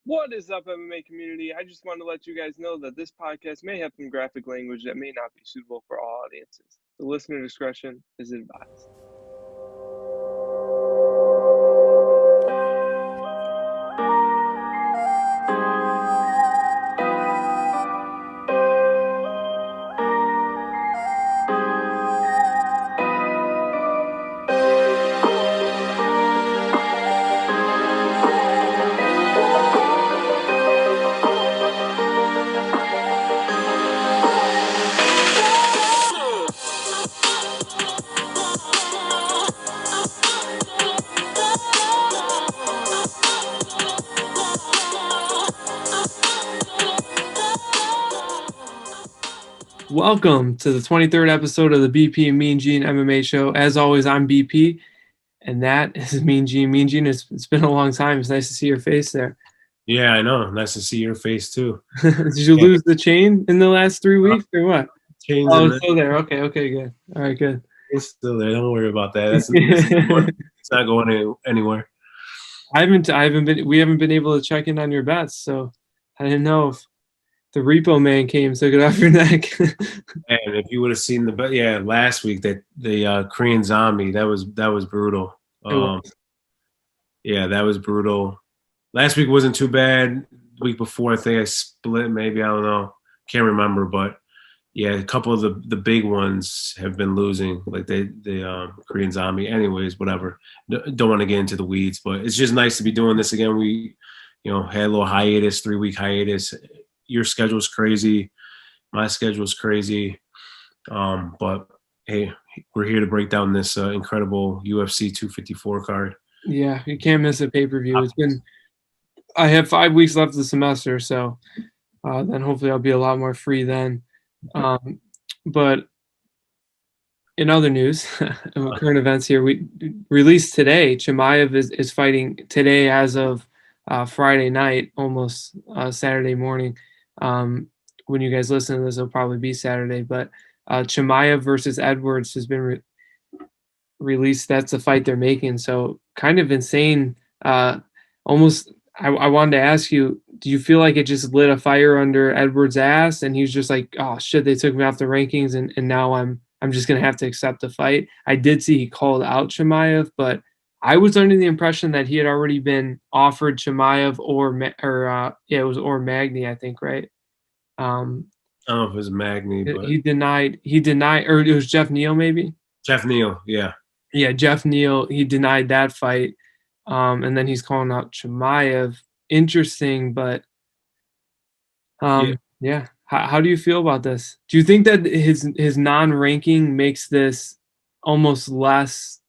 What is up, MMA community? I just want to let you guys know that this podcast may have some graphic language that may not be suitable for all audiences. The listener discretion is advised. Welcome to the 23rd episode of the BP and Mean Gene MMA show. As always, I'm BP, and that is Mean Gene. Mean Gene, it's been a long time. It's nice to see your face there. Yeah, I know. Nice to see your face too. Did you lose the chain in the last 3 weeks or what? Chains it's still there. Okay, good. All right, good. It's still there. Don't worry about that. It's not going anywhere. We haven't been able to check in on your bets, so I didn't know if the repo man came, took it off your neck. And if you would have seen last week that the Korean Zombie, that was brutal. Yeah, that was brutal. Last week wasn't too bad. The week before, I think I split. Maybe, I don't know. Can't remember, but yeah, a couple of the big ones have been losing, like the Korean Zombie. Anyways, whatever. Don't want to get into the weeds, but it's just nice to be doing this again. We, had a little hiatus, 3-week hiatus. Your schedule's crazy. My schedule's crazy. But hey, we're here to break down this incredible UFC 254 card. Yeah, you can't miss a pay-per-view. I have 5 weeks left of the semester, so then hopefully I'll be a lot more free then. But in other news, current events here, we released today. Chimaev is fighting today as of Friday night, almost Saturday morning. When you guys listen to this, it'll probably be Saturday. But Chimaev versus Edwards has been released. That's the fight they're making. So kind of insane. Almost, I wanted to ask you, do you feel like it just lit a fire under Edwards' ass, and he was just like, oh shit, they took me off the rankings, and now I'm just gonna have to accept the fight? I did see he called out Chimaev, but I was under the impression that he had already been offered Chimaev it was Magny, I think, right? I don't know if it was Magny, but he denied, or it was Jeff Neal, maybe. Jeff Neal, yeah. Yeah, Jeff Neal, he denied that fight. And then he's calling out Chimaev. Interesting, but yeah. How do you feel about this? Do you think that his non-ranking makes this almost less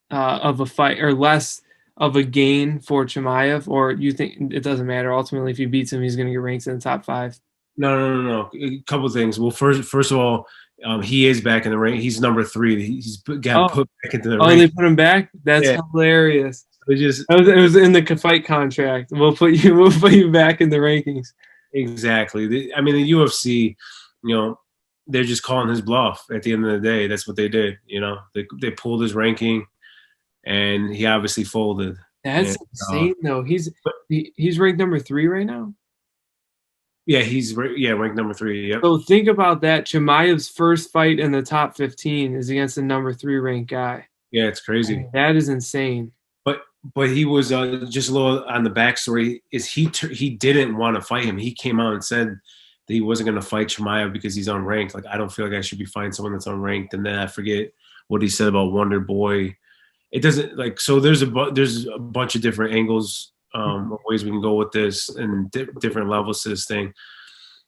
of a fight, or less of a gain for Chimaev, or you think it doesn't matter? Ultimately, if he beats him, he's going to get ranked in the top 5. No. A couple of things. Well, first of all, he is back in the rank. He's number 3. He's got put back into the rank. Oh, they put him back? That's hilarious. It was in the fight contract. We'll put you back in the rankings. Exactly. The UFC, they're just calling his bluff at the end of the day. That's what they did. They pulled his ranking, and he obviously folded. That's insane, though. He's ranked number 3 right now. Yeah, he's ranked number 3. Yep. So think about that. Chimaev's first fight in the top 15 is against the number 3 ranked guy. Yeah, it's crazy. I mean, that is insane. But he was just a little on the backstory. Is he didn't want to fight him. He came out and said that he wasn't going to fight Chimaev because he's unranked. Like, I don't feel like I should be fighting someone that's unranked. And then I forget what he said about Wonder Boy. It doesn't so. There's a bunch of different angles, ways we can go with this, and different levels to this thing.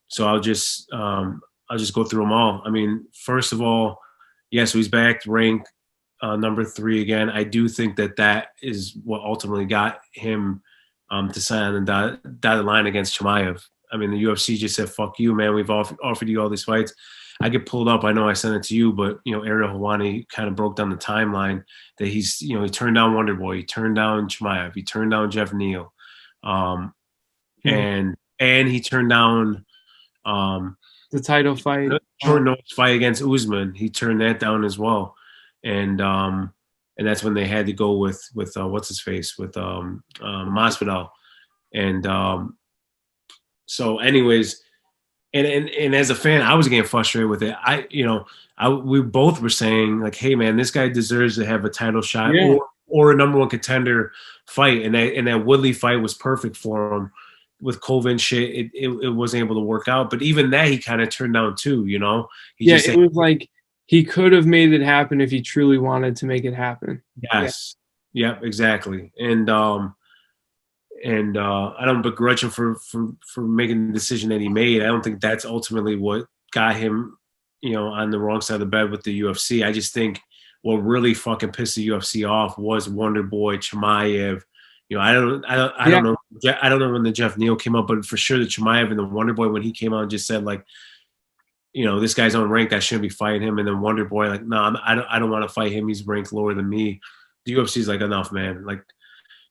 So I'll just go through them all. I mean, first of all, so he's back ranked number 3 again. I do think that is what ultimately got him to sign on the dotted line against Chimaev. I mean, the UFC just said, fuck you, man. We've offered you all these fights. I get pulled up. I know I sent it to you, but, Ariel Helwani kind of broke down the timeline that he's, he turned down Wonder Boy. He turned down Chimaev. He turned down Jeff Neal. And he turned down the title fight. Short notice fight against Usman. He turned that down as well. And that's when they had to go with what's his face, with Masvidal. And so, anyways, and as a fan, I was getting frustrated with it. We both were saying like, hey man, this guy deserves to have a title shot Yeah. or a number one contender fight, and that Woodley fight was perfect for him. With COVID and shit, it wasn't able to work out. But even that, he kind of turned down too. He Yeah, just it was like he could have made it happen if he truly wanted to make it happen. yes, yeah, exactly. And I don't begrudge him for making the decision that he made. I don't think that's ultimately what got him, on the wrong side of the bed with the UFC. I just think what really fucking pissed the UFC off was Wonder Boy Chimaev. I don't know. I don't know when the Jeff Neal came up, but for sure the Chimaev and the Wonder Boy, when he came out and just said like, this guy's unranked, I shouldn't be fighting him. And then Wonder Boy like, no, I don't want to fight him. He's ranked lower than me. The UFC's like, enough, man. Like,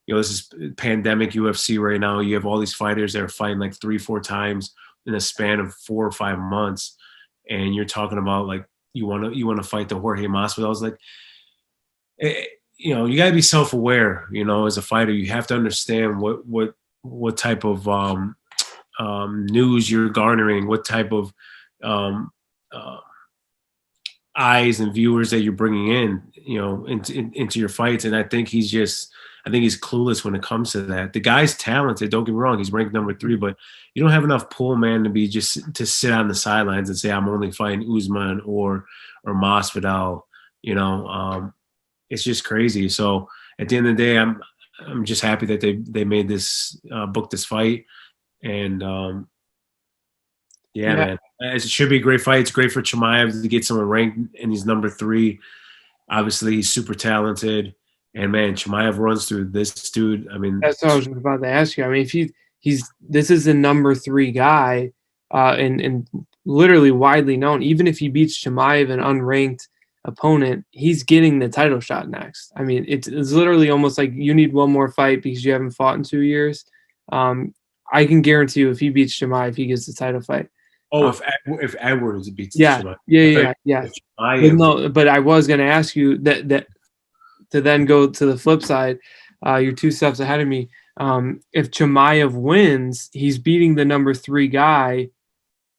this is pandemic UFC right now. You have all these fighters that are fighting like 3-4 times in a span of 4 or 5 months, and you're talking about like you want to fight the Jorge Masvidal. I was like, you got to be self-aware. As a fighter, you have to understand what type of news you're garnering, what type of eyes and viewers that you're bringing in, into your fights. And I think he's clueless when it comes to that. The guy's talented. Don't get me wrong. He's ranked number 3, but you don't have enough pull, man, to sit on the sidelines and say, I'm only fighting Usman or Masvidal. It's just crazy. So at the end of the day, I'm just happy that they made this, book this fight. And man, it should be a great fight. It's great for Chimaev to get someone ranked, and he's number 3. Obviously, he's super talented. And man, Chimaev runs through this dude. I mean, that's what I was about to ask you. I mean, if this is the number 3 guy, and literally widely known. Even if he beats Chimaev, an unranked opponent, he's getting the title shot next. I mean, it's literally almost like you need one more fight because you haven't fought in 2 years. I can guarantee you, if he beats Chimaev, he gets the title fight. Oh, if Edwards beats Chimaev. Yeah. But I was going to ask you that to then go to the flip side. You're 2 steps ahead of me. If Chimaev wins, he's beating the number 3 guy,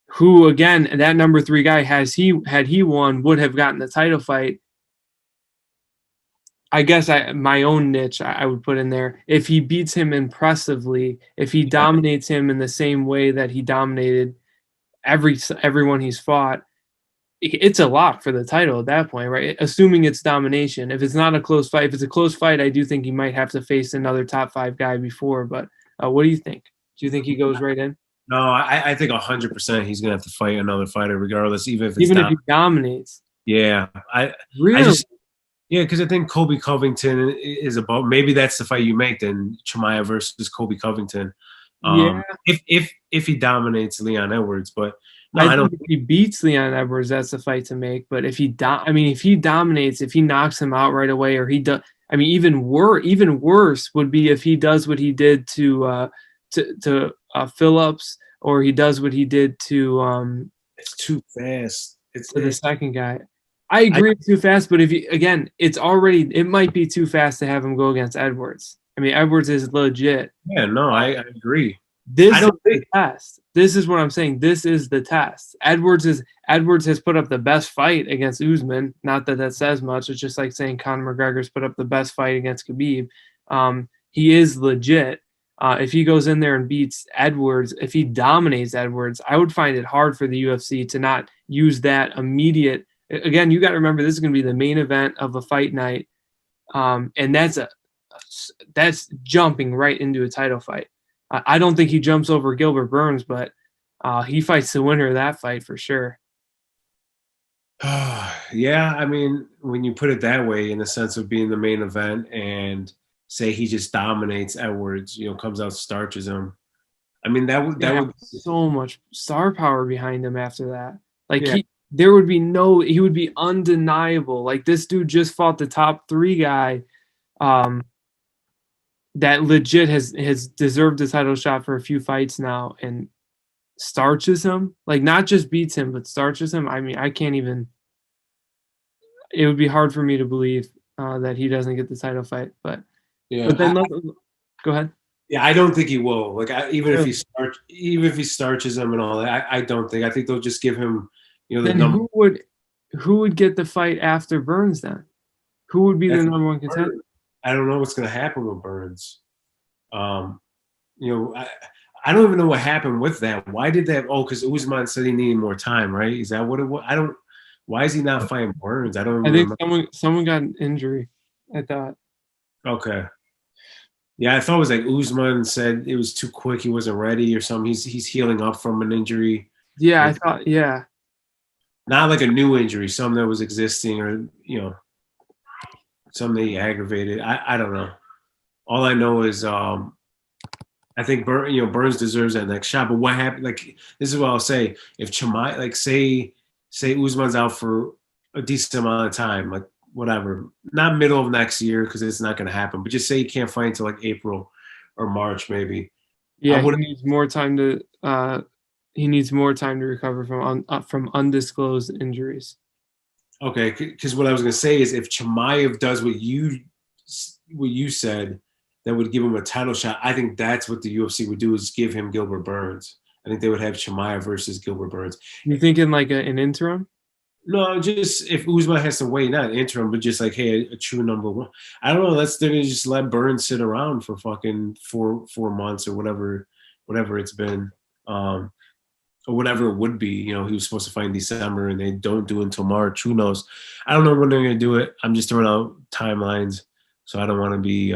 who, again, that number 3 guy, had he won, would have gotten the title fight. I guess my own niche I would put in there. If he beats him impressively, if he dominates him in the same way that he dominated everyone he's fought, it's a lock for the title at that point, right? Assuming it's domination. If it's not a close fight, if it's a close fight, I do think he might have to face another top 5 guy before. But what do you think? Do you think he goes right in? No, I think 100% he's gonna have to fight another fighter, regardless, even if he dominates. Yeah, because I think Colby Covington is about, maybe that's the fight you make, then Chimaev versus Colby Covington. If he dominates Leon Edwards, but no, I don't think if he beats Leon Edwards, that's the fight to make. But if he dominates, if he knocks him out right away, or he does, I mean, even worse would be if he does what he did to Phillips, or he does what he did to it's too fast. It's the second guy. I agree, it's too fast, but it might be too fast to have him go against Edwards. I mean, Edwards is legit. Yeah, no, I agree. This is the test. This is what I'm saying. This is the test. Edwards has put up the best fight against Usman. Not that says much. It's just like saying Conor McGregor's put up the best fight against Khabib. He is legit. If he goes in there and beats Edwards, if he dominates Edwards, I would find it hard for the UFC to not use that immediate. Again, you got to remember, this is going to be the main event of a fight night, and that's jumping right into a title fight. I don't think he jumps over Gilbert Burns, but he fights the winner of that fight for sure. Yeah, I mean, when you put it that way, in the sense of being the main event, and say he just dominates Edwards, comes out, starches him. I mean, that would be so much star power behind him after that. He would be undeniable. Like, this dude just fought the top 3 guy that legit has deserved a title shot for a few fights now, and starches him. Like, not just beats him, but starches him. I mean, I can't even. It would be hard for me to believe that he doesn't get the title fight. But yeah. But then go ahead. Yeah, I don't think he will. Like, even if Really? even if he starches him and all that, I don't think. I think they'll just give him, the Then number. who would get the fight after Burns then? Who would be the That's number one contender? I don't know what's going to happen with Burns. Um, you know, I don't even know what happened with that. Why did that? Oh, because Usman said he needed more time, right? Is that what it was? I don't. Why is he not fighting Burns? I don't even I think remember. someone got an injury. I thought. Okay. Yeah, I thought it was like Usman said it was too quick. He wasn't ready or something. He's healing up from an injury. Yeah, I Like, thought. Yeah, not like a new injury, something that was existing or something he aggravated. I don't know. All I know is I think Burns deserves that next shot. But what happened? Like, this is what I'll say: if Chimaev, like, say Usman's out for a decent amount of time, like whatever, not middle of next year because it's not going to happen. But just say he can't fight until like April or March, maybe. I yeah. He would. needs more time to. He needs more time to recover from undisclosed injuries. Okay, because what I was going to say is if Chimaev does what you said, that would give him a title shot. I think that's what the UFC would do is give him Gilbert Burns. I think they would have Chimaev versus Gilbert Burns. You thinking like an interim? No, just if Uzma has to wait, not interim, but just like, hey, a true number one. I don't know. They're gonna just let Burns sit around for fucking 4 months or whatever it's been, or whatever it would be. He was supposed to fight in December, and they don't do it until March. Who knows? I don't know when they're gonna do it. I'm just throwing out timelines, so I don't want to be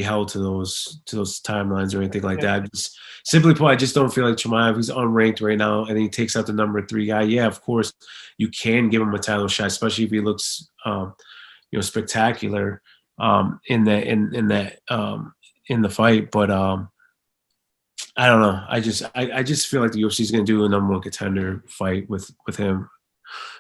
held to those timelines or anything like that. Just, simply put, I just don't feel like Chimaev. He's unranked right now, and he takes out the number 3 guy. Yeah, of course, you can give him a title shot, especially if he looks, spectacular in the fight. But I don't know. I just feel like the UFC is going to do a number one contender fight with him.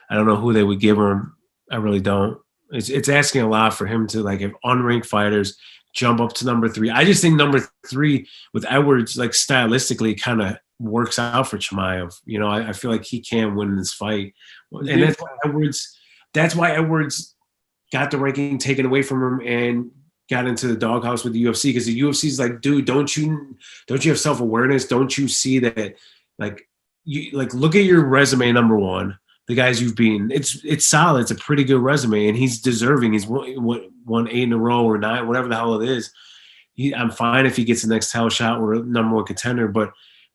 I don't know who they would give him. I really don't. It's asking a lot for him to, like, if unranked fighters jump up to number 3. I just think number 3 with Edwards, like, stylistically kind of works out for Chimaev. I feel like he can win this fight. And that's why Edwards got the ranking taken away from him and got into the doghouse with the UFC, because the UFC is like, dude, don't you have self-awareness? Don't you see that, like, look at your resume, number 1. The guys you've beaten, it's solid. It's a pretty good resume, and he's deserving. He's won 8 in a row or 9, whatever the hell it is. I'm fine if he gets the next title shot or a number 1 contender, but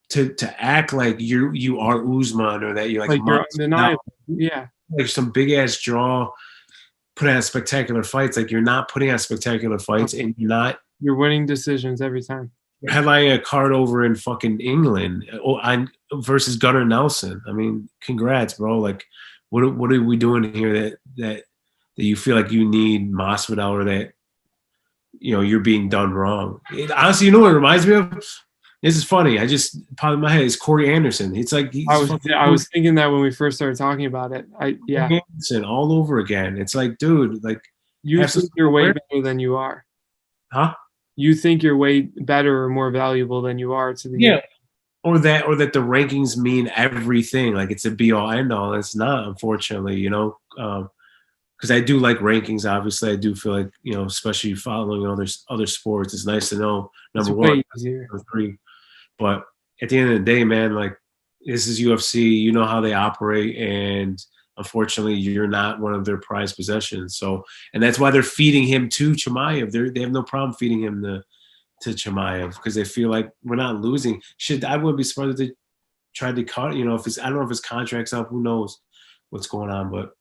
to act like you are Usman or that you're like You're undeniable. Yeah, like some big ass draw, put on spectacular fights. Like, you're not putting on spectacular fights, and you're winning decisions every time. You're headlining a card over in fucking England versus Gunnar Nelson. I mean, congrats, bro. Like, what are we doing here that you feel like you need Masvidal, or that you're being done wrong? Honestly, what it reminds me of? This is funny. I just popped in my head. It's Corey Anderson. It's like I was thinking that when we first started talking about it. Anderson all over again. It's like, dude, like, you think you're way better than you are. Huh? You think you're way better or more valuable than you are to the game. Or that the rankings mean everything. Like, it's a be all end all. It's not, unfortunately. Because I do like rankings. Obviously, I do feel like, especially following other sports, it's nice to know number 1, number 3. But at the end of the day, man, like, this is UFC. You know how they operate, and unfortunately, you're not one of their prized possessions. So, and that's why they're feeding him to Chimaev. They have no problem feeding him to Chimaev, because they feel like we're not losing. I wouldn't be surprised if they tried to cut. If I don't know if his contract's up. Who knows what's going on? But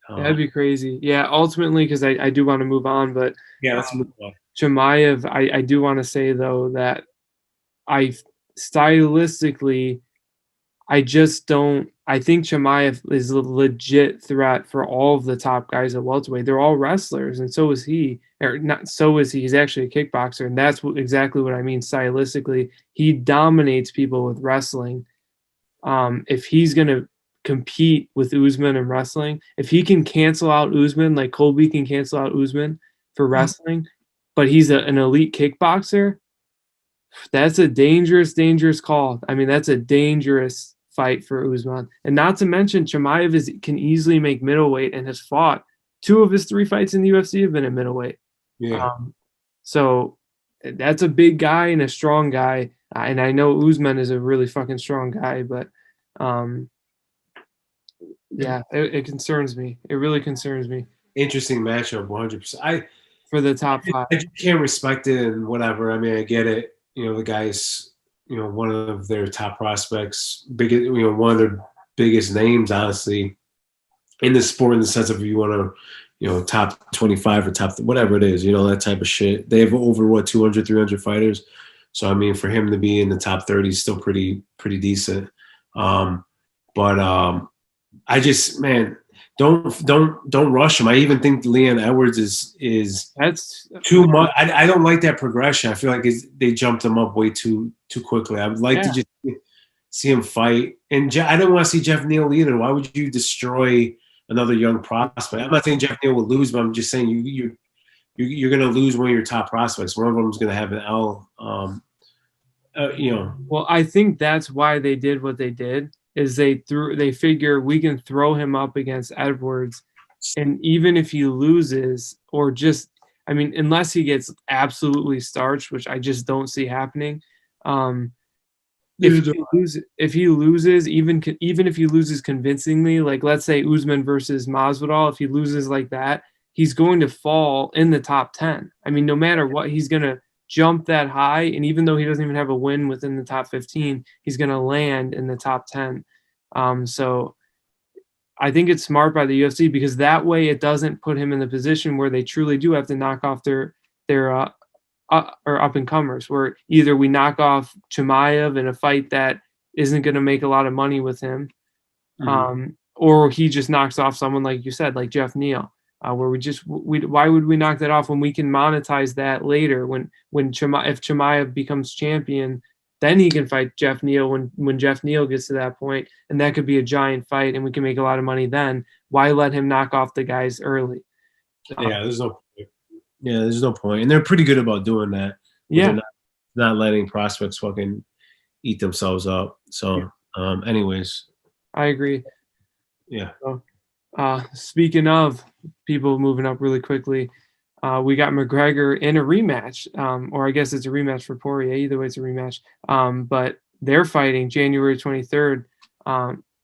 that'd be crazy. Yeah, ultimately, because I do want to move on, but yeah, let's move on. Chimaev, I do want to say though that stylistically, I just don't. I think Chimaev is a legit threat for all of the top guys at welterweight. They're all wrestlers, and so is he. Or not, so is he. He's actually a kickboxer, and that's exactly what I mean stylistically. He dominates people with wrestling. If he's gonna compete with Usman in wrestling, if he can cancel out Usman like Colby can cancel out Usman for wrestling, but he's an elite kickboxer, that's a dangerous call. I mean, that's a dangerous fight for Usman. And not to mention, Chimaev can easily make middleweight and has fought. 2 of his 3 fights in the UFC have been at middleweight. Yeah. So that's a big guy and a strong guy. And I know Usman is a really fucking strong guy, but yeah, it concerns me. It really concerns me. Interesting matchup, 100%. For the top 5. I just can't respect it and whatever. I mean, I get it. The guy's, one of their top prospects, one of their biggest names, honestly, in the sport, in the sense of if you want to, top 25 or top, whatever it is, that type of shit. They have over 200, 300 fighters. So, I mean, for him to be in the top 30 is still pretty decent. But I just, man, don't rush him. I even think Leon Edwards is that's too much. I don't like that progression. I feel like they jumped him up way too quickly. I would like to just see him fight. And I don't want to see Jeff Neal either. Why would you destroy another young prospect? I'm not saying Jeff Neal will lose, but I'm just saying you're going to lose one of your top prospects. One of them is going to have an L. Well, I think that's why they did what they did. Is they figure we can throw him up against Edwards, and even if he loses, or just, I mean, unless he gets absolutely starched, which I just don't see happening. If he loses, even if he loses convincingly, like let's say Usman versus Masvidal, if he loses like that, he's going to fall in the top 10. I mean, no matter what, he's going to jump that high, and even though he doesn't even have a win within the top 15, he's going to land in the top 10. So I think it's smart by the UFC, because that way it doesn't put him in the position where they truly do have to knock off their or up and comers, where either we knock off Chimaev in a fight that isn't going to make a lot of money with him, or he just knocks off someone like you said, like Jeff Neal. Where why would we knock that off when we can monetize that later? If Chimaev becomes champion, then he can fight Jeff Neal when Jeff Neal gets to that point, and that could be a giant fight, and we can make a lot of money then. Why let him knock off the guys early? There's no point, and they're pretty good about doing that. Yeah, not letting prospects fucking eat themselves up. So, anyways, I agree. Yeah. So, speaking of people moving up really quickly, we got McGregor in a rematch, or I guess it's a rematch for Poirier. Either way, it's a rematch. But they're fighting January 23rd.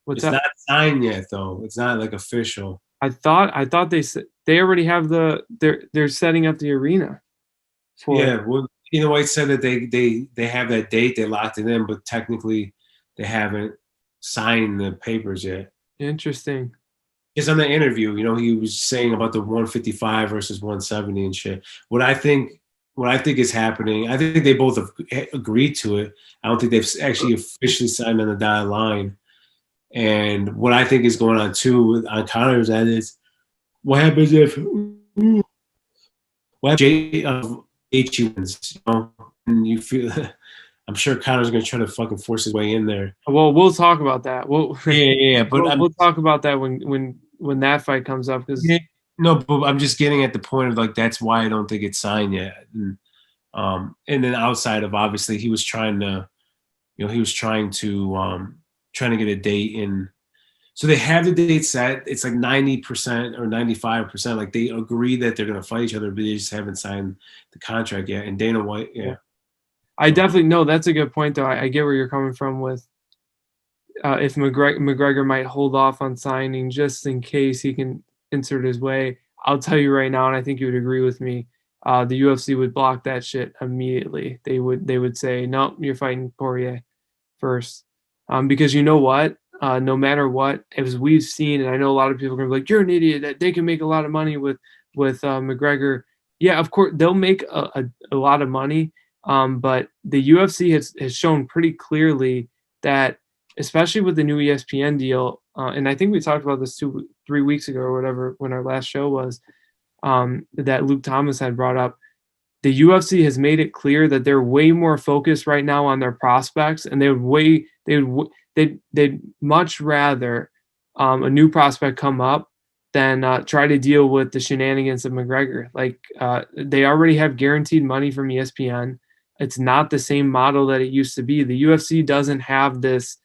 It's not signed yet, though. It's not like official. I thought they already have they're setting up the arena. Well, White said that they have that date, they locked it in, but technically they haven't signed the papers yet. Interesting. It's on the interview, he was saying about the 155 versus 170 and shit. What I think is happening, I think they both have agreed to it. I don't think they've actually officially signed on the dotted line. And what I think is going on too on Connor's end is, what happens if H wins, and you feel. I'm sure Connor's going to try to fucking force his way in there. Well, we'll talk about that. But we'll talk about that when that fight comes up. No, but I'm just getting at the point of, like, that's why I don't think it's signed yet. And then outside of, obviously, he was trying to get a date in. So they have the date set. It's like 90% or 95%. Like, they agree that they're going to fight each other, but they just haven't signed the contract yet. And Dana White, I definitely know that's a good point, though. I get where you're coming from with if McGregor might hold off on signing just in case he can insert his way. I'll tell you right now, and I think you would agree with me, the UFC would block that shit immediately. They would say, no, you're fighting Poirier first. Because you know what? No matter what, as we've seen, and I know a lot of people are going to be like, you're an idiot, that they can make a lot of money with McGregor. Yeah, of course, they'll make a lot of money. But the UFC has shown pretty clearly that, especially with the new ESPN deal, and I think we talked about this 2-3 weeks ago or whatever when our last show was, that Luke Thomas had brought up, the UFC has made it clear that they're way more focused right now on their prospects, and they'd much rather a new prospect come up than try to deal with the shenanigans of McGregor. Like, they already have guaranteed money from ESPN. It's not the same model that it used to be. The UFC doesn't have this.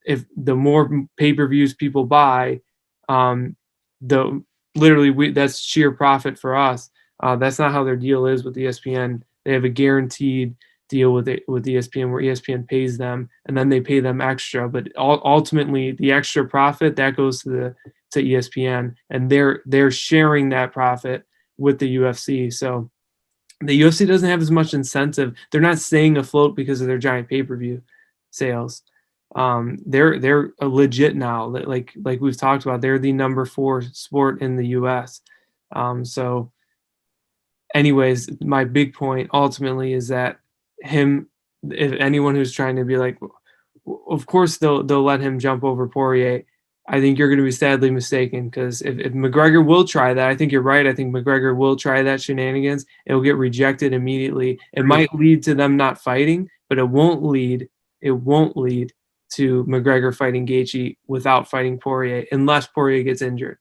If the more pay-per-views people buy, that's sheer profit for us. That's not how their deal is with ESPN. They have a guaranteed deal with ESPN where ESPN pays them, and then they pay them extra. But ultimately, the extra profit that goes to ESPN, and they're sharing that profit with the UFC. So the UFC doesn't have as much incentive. They're not staying afloat because of their giant pay-per-view sales. They're legit now. Like we've talked about, they're the number 4 sport in the US. So anyways, my big point ultimately is that if anyone who's trying to be like, of course they'll let him jump over Poirier, I think you're going to be sadly mistaken, because if McGregor will try that, I think you're right. I think McGregor will try that shenanigans. It'll get rejected immediately. It might lead to them not fighting, but it won't lead to McGregor fighting Gaethje without fighting Poirier, unless Poirier gets injured.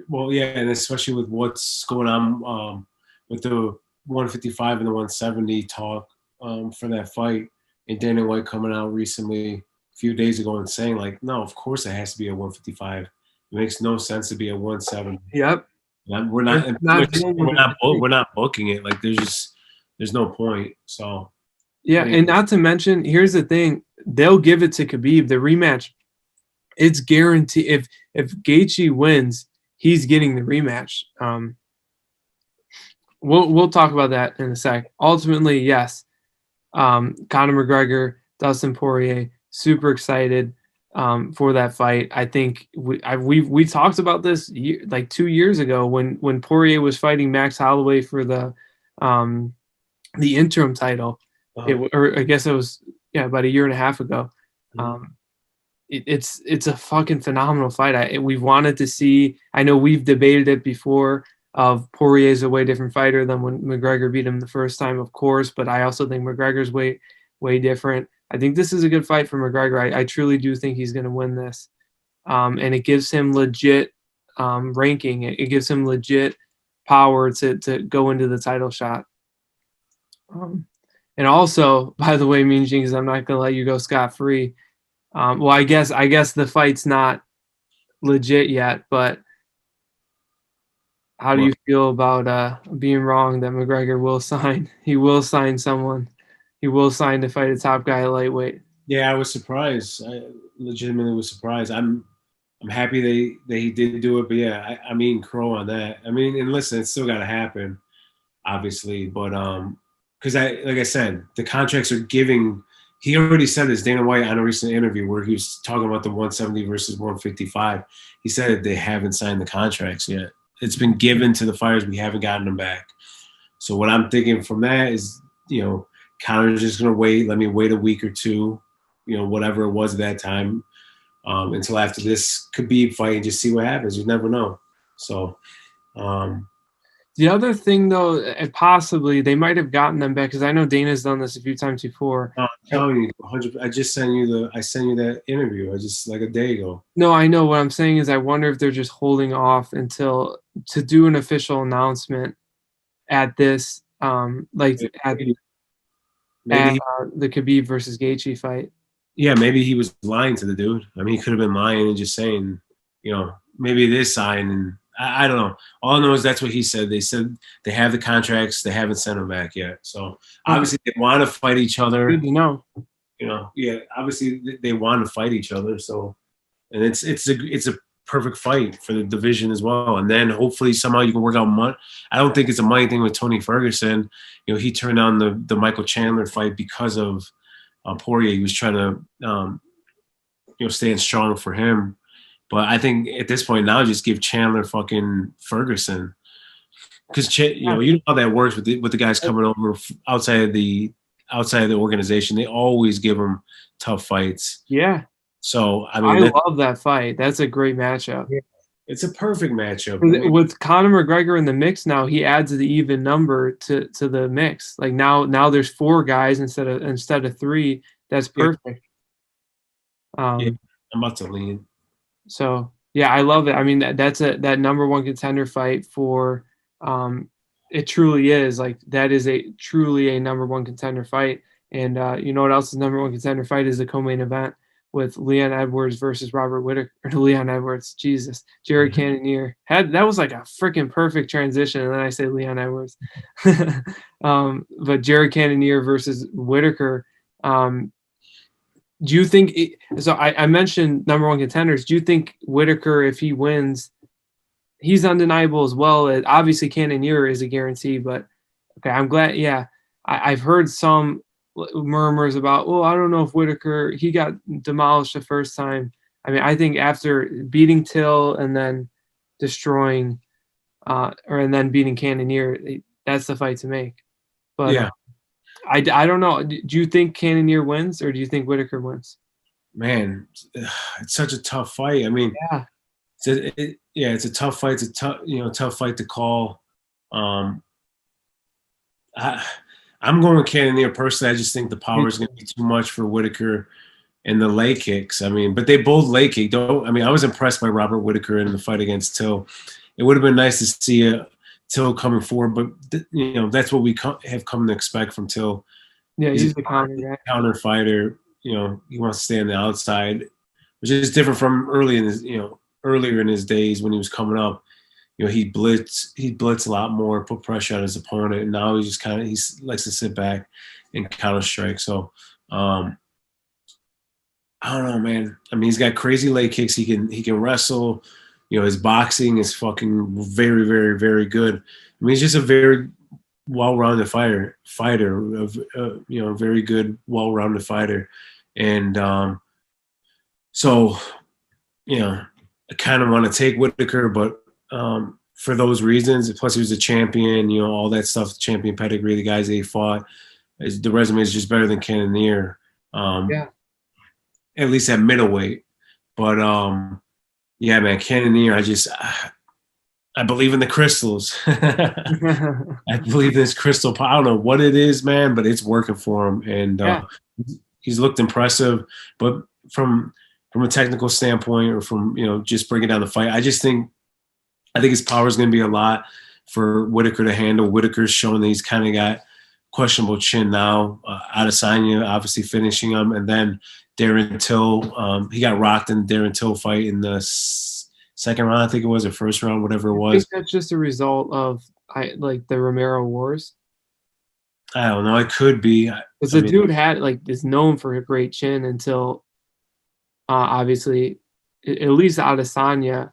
Well, yeah, and especially with what's going on with the 155 and the 170 talk for that fight, and Dana White coming out recently, a few days ago, and saying like, no, of course it has to be a 155. It makes no sense to be a 170. Yep. We're not booking it. Like there's no point. So yeah, and not to mention, here's the thing: they'll give it to Khabib. The rematch, it's guaranteed. If Gaethje wins, he's getting the rematch. We'll talk about that in a sec. Ultimately, yes, Conor McGregor, Dustin Poirier, super excited for that fight. I think we talked about this like 2 years ago when Poirier was fighting Max Holloway for the interim title. Or I guess it was about a year and a half ago. It's a fucking phenomenal fight. We've wanted to see. I know we've debated it before. Of Poirier's a way different fighter than when McGregor beat him the first time, of course, but I also think McGregor's way different. I think this is a good fight for McGregor. I truly do think he's going to win this, and it gives him legit ranking. It gives him legit power to go into the title shot. And also, by the way, Mean Jinx, I'm not going to let you go scot-free. Well, I guess the fight's not legit yet, but how do you feel about being wrong that McGregor will sign? He will sign someone. He will sign to fight a top guy at lightweight. Yeah, I was surprised. I legitimately was surprised. I'm happy that he did do it, but yeah, I mean crow on that. I mean, and listen, it's still got to happen, obviously, but because like I said, the contracts are giving. He already said this, Dana White, on a recent interview where he was talking about the 170 versus 155. He said that they haven't signed the contracts yet. It's been given to the fighters. We haven't gotten them back. So what I'm thinking from that is, Conor's just going to wait. Let me wait a week or two, whatever it was at that time, until after this Khabib fight and just see what happens. You never know. So the other thing, though, possibly they might have gotten them back, because I know Dana's done this a few times before. I'm telling you, 100. I just sent you that interview. I just like a day ago. No, I know. What I'm saying is, I wonder if they're just holding off until to do an official announcement at this, at the Khabib versus Gaethje fight. Yeah, maybe he was lying to the dude. I mean, he could have been lying and just saying, maybe it is signed, and I don't know. All I know is that's what he said. They said they have the contracts. They haven't sent them back yet. So obviously they want to fight each other. Good to know. Yeah. Obviously they want to fight each other. So, and it's a perfect fight for the division as well. And then hopefully somehow you can work out money. I don't think it's a money thing with Tony Ferguson. He turned on the Michael Chandler fight because of Poirier. He was trying to staying strong for him. But I think at this point now, just give Chandler fucking Ferguson, because you know how that works with the guys coming over outside of the organization. They always give them tough fights. Yeah. So I mean, I love that fight. That's a great matchup. Yeah. It's a perfect matchup. With Conor McGregor in the mix now, he adds the even number to the mix. Like now there's 4 guys instead of 3. That's perfect. I'm about to lean. So yeah, I love it. I mean, that's that number 1 contender fight for. It truly is like that is truly a number 1 contender fight. And you know what else is number 1 contender fight is the co-main event with Leon Edwards versus Robert Whittaker. Or Leon Edwards, Jesus, Jared Cannonier. That was like a freaking perfect transition, and then I say Leon Edwards. But Jared Cannonier versus Whittaker. Do you think so? I mentioned number one contenders. Do you think Whittaker, if he wins, he's undeniable as well? Obviously, Cannonier is a guarantee, but okay, I'm glad. Yeah, I've heard some murmurs about, well, I don't know if Whittaker, he got demolished the first time. I mean, I think after beating Till and then destroying, and then beating Cannonier, that's the fight to make. But yeah, I don't know. Do you think Cannonier wins, or do you think Whittaker wins? Man, it's such a tough fight. I mean, Yeah. It's a tough fight. It's a tough fight to call. I'm going with Cannonier personally. I just think the power is going to be too much for Whittaker and the leg kicks. I mean, but they both leg kick. I was impressed by Robert Whittaker in the fight against Till. It would have been nice to see Till coming forward, but that's what we have come to expect from Till. Yeah, he's the counter fighter. He wants to stay on the outside, which is different from earlier in his days when he was coming up. He'd blitz a lot more, put pressure on his opponent, and now he likes to sit back and counter strike. So I don't know, man. I mean, he's got crazy leg kicks. He can wrestle. His boxing is fucking very, very, very good. I mean, he's just a very well-rounded fighter, very good, well-rounded fighter. And so, I kind of want to take Whittaker, but for those reasons, plus he was a champion, all that stuff, the champion pedigree, the guys they fought, the resume is just better than Cannonier. Yeah. At least at middleweight. But yeah, man, Cannonier, I believe in the crystals. I believe in this crystal. I don't know what it is, man, but it's working for him. And he's looked impressive. But from a technical standpoint, or from just breaking down the fight, I think his power is going to be a lot for Whittaker to handle. Whittaker's showing that he's kind of got questionable chin now. Adesanya obviously finishing him, and then Darren Till. He got rocked in the Darren Till fight in the second round, I think it was, or first round, whatever it was. I think that's just a result of the Romero Wars. I don't know. It could be. Because the dude is known for a great chin until obviously, at least Adesanya.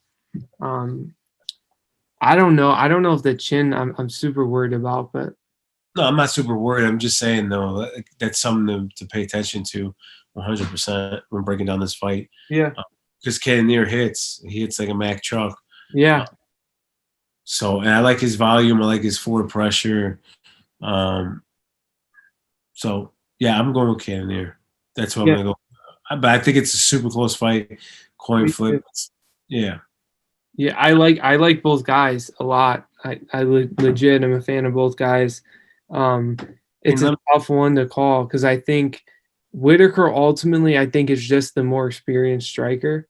I don't know. I don't know if the chin I'm super worried about, but no, I'm not super worried. I'm just saying though that's something to pay attention to 100% when breaking down this fight. Yeah. Because Cannonier he hits like a Mack truck. Yeah. So, and I like his volume. I like his forward pressure. So yeah, I'm going with Cannonier. That's what I'm gonna go. But I think it's a super close fight, coin flip. Yeah. Yeah, I like both guys a lot. I legit am a fan of both guys. It's a tough one to call because I think Whittaker ultimately is just the more experienced striker.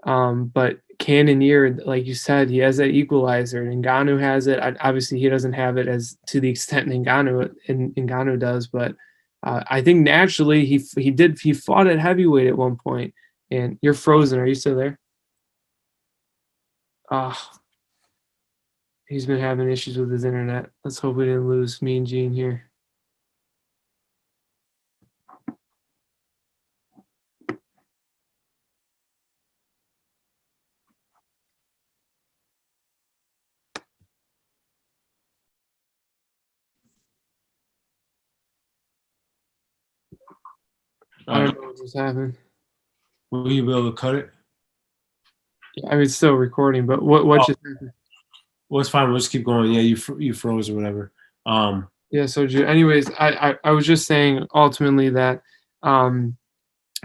But Cannonier, like you said, he has that equalizer. Ngannou has it. Obviously, he doesn't have it as to the extent Ngannou does, but I think naturally he fought at heavyweight at one point. And you're frozen. Are you still there? He's been having issues with his internet. Let's hope we didn't lose me and Gene here. I don't know what just happened. Will you be able to cut it? I mean, it's still recording, but what just happened? Well, it's fine. We'll just keep going. Yeah, you froze or whatever. Yeah. So, anyways, I was just saying ultimately that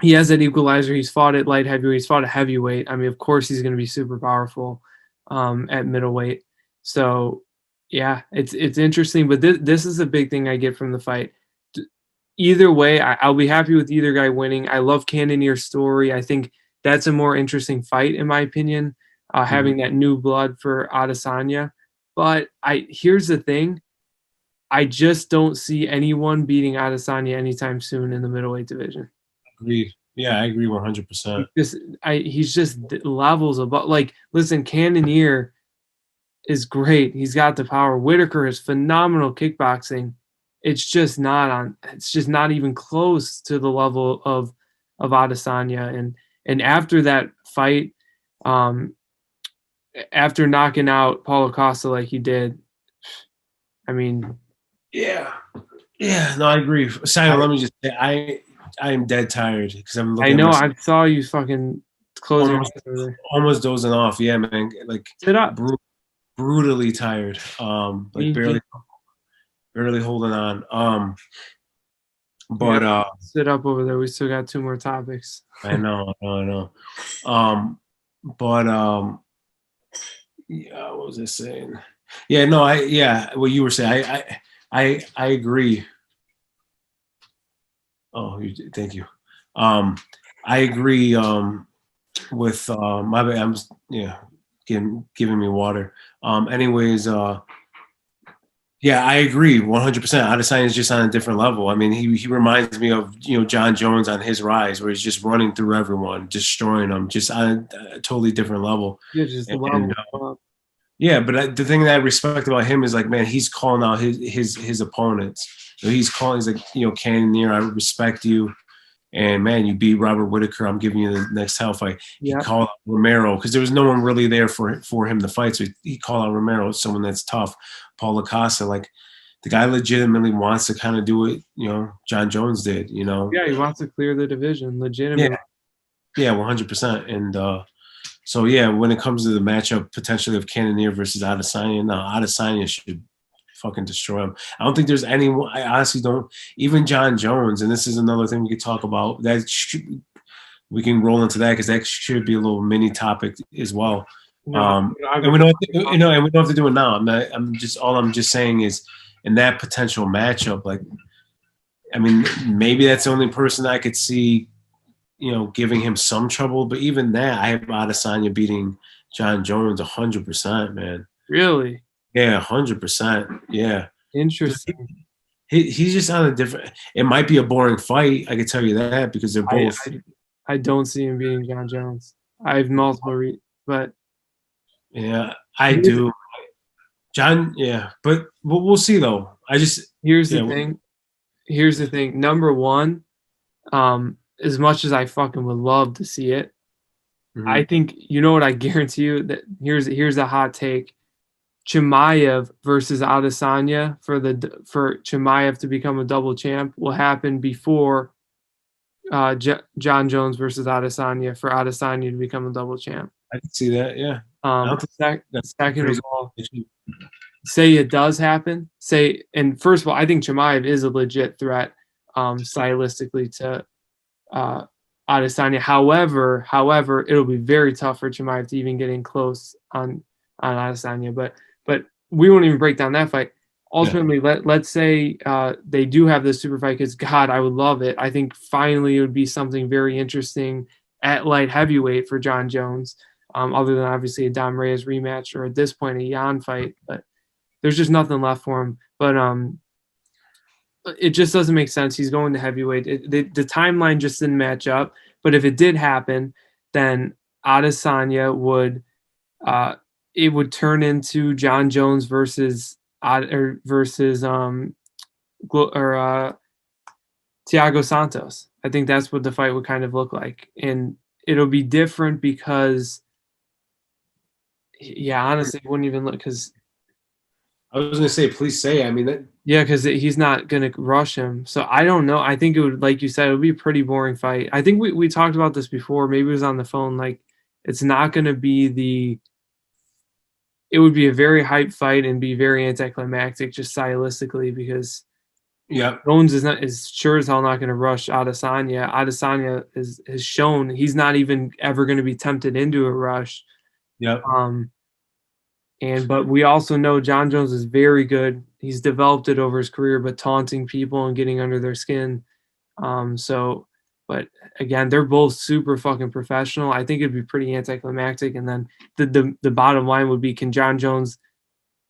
he has that equalizer. He's fought at light heavyweight. He's fought at heavyweight. I mean, of course, he's going to be super powerful at middleweight. So, yeah, it's interesting. But this is a big thing I get from the fight. Either way, I'll be happy with either guy winning. I love Cannonier's story. I think that's a more interesting fight, in my opinion, having that new blood for Adesanya. But here's the thing. I just don't see anyone beating Adesanya anytime soon in the middleweight division. Agreed. Yeah, I agree 100%. He's just levels above. Like, listen, Cannonier is great. He's got the power. Whitaker is phenomenal kickboxing. It's just not on. It's just not even close to the level of Adesanya. And after that fight, um, after knocking out Paulo Costa like he did, I mean, Yeah. Yeah, no, I agree. Simon, let me just say, I am dead tired because I'm I looking at know myself I saw you fucking close your eyes over there. almost dozing off. Yeah, man, like Sit up. brutally tired. Like Me, barely holding on. yeah, But sit up over there. We still got 2 more topics. I know. But yeah, what was I saying? Yeah, no, what you were saying, I agree. Oh, thank you. I agree with my bad. I'm just, yeah, giving me water. Anyways, yeah, I agree 100%. Adesanya is just on a different level. I mean, he reminds me of John Jones on his rise, where he's just running through everyone, destroying them, just on a totally different level. Yeah, just And, level. yeah, but the thing that I respect about him is like, man, he's calling out his opponents. So he's calling, he's like, Cannonier, I respect you. And man, you beat Robert Whitaker. I'm giving you the next hell fight. He called out Romero because there was no one really there for him to fight. So he called out Romero, someone that's tough. Paulo Costa, like the guy legitimately wants to kind of do what John Jones did. Yeah, he wants to clear the division legitimately. Yeah, 100%. And so yeah, when it comes to the matchup potentially of Cannonier versus Adesanya, no, Adesanya should fucking destroy him. I don't think there's anyone. I honestly don't. Even John Jones, and this is another thing we could talk about. We can roll into that because that should be a little mini topic as well. And we don't, and we don't have to do it now. I'm just saying is in that potential matchup, like, I mean, maybe that's the only person I could see, giving him some trouble. But even that, I have Adesanya beating John Jones 100%, man. Really? Yeah, 100%. Yeah. Interesting. He's just on a different. It might be a boring fight. I can tell you that because they're both. I don't see him beating John Jones. I have multiple but yeah, I do. John, yeah, but we'll see though. Here's the thing. Here's the thing. Number one, as much as I fucking would love to see it, I think what I guarantee you that here's a hot take. Chimaev versus Adesanya for Chimaev to become a double champ will happen before John Jones versus Adesanya for Adesanya to become a double champ. I can see that. Yeah. Second of all, say it does happen. And first of all, I think Chimaev is a legit threat stylistically to Adesanya. However, it'll be very tough for Chimaev to even get in close on Adesanya. But we won't even break down that fight. Ultimately, let's say they do have this super fight because, God, I would love it. I think finally it would be something very interesting at light heavyweight for John Jones, other than obviously a Dom Reyes rematch or at this point a Yan fight. But there's just nothing left for him. But it just doesn't make sense. He's going to heavyweight. The timeline just didn't match up. But if it did happen, then Adesanya would it would turn into John Jones versus Thiago Santos. I think that's what the fight would kind of look like, and it'll be different because, honestly, it wouldn't even look because. I was gonna say, please say. I mean that. Yeah, because he's not gonna rush him. So I don't know. I think it would, like you said, it would be a pretty boring fight. I think we talked about this before. Maybe it was on the phone. Like, it's not gonna be it would be a very hype fight and be very anticlimactic just stylistically because Jones is sure as hell not going to rush Adesanya. Adesanya has shown he's not even ever going to be tempted into a rush. Yep. But we also know John Jones is very good. He's developed it over his career, but taunting people and getting under their skin. But again, they're both super fucking professional. I think it'd be pretty anticlimactic. And then the bottom line would be, can John Jones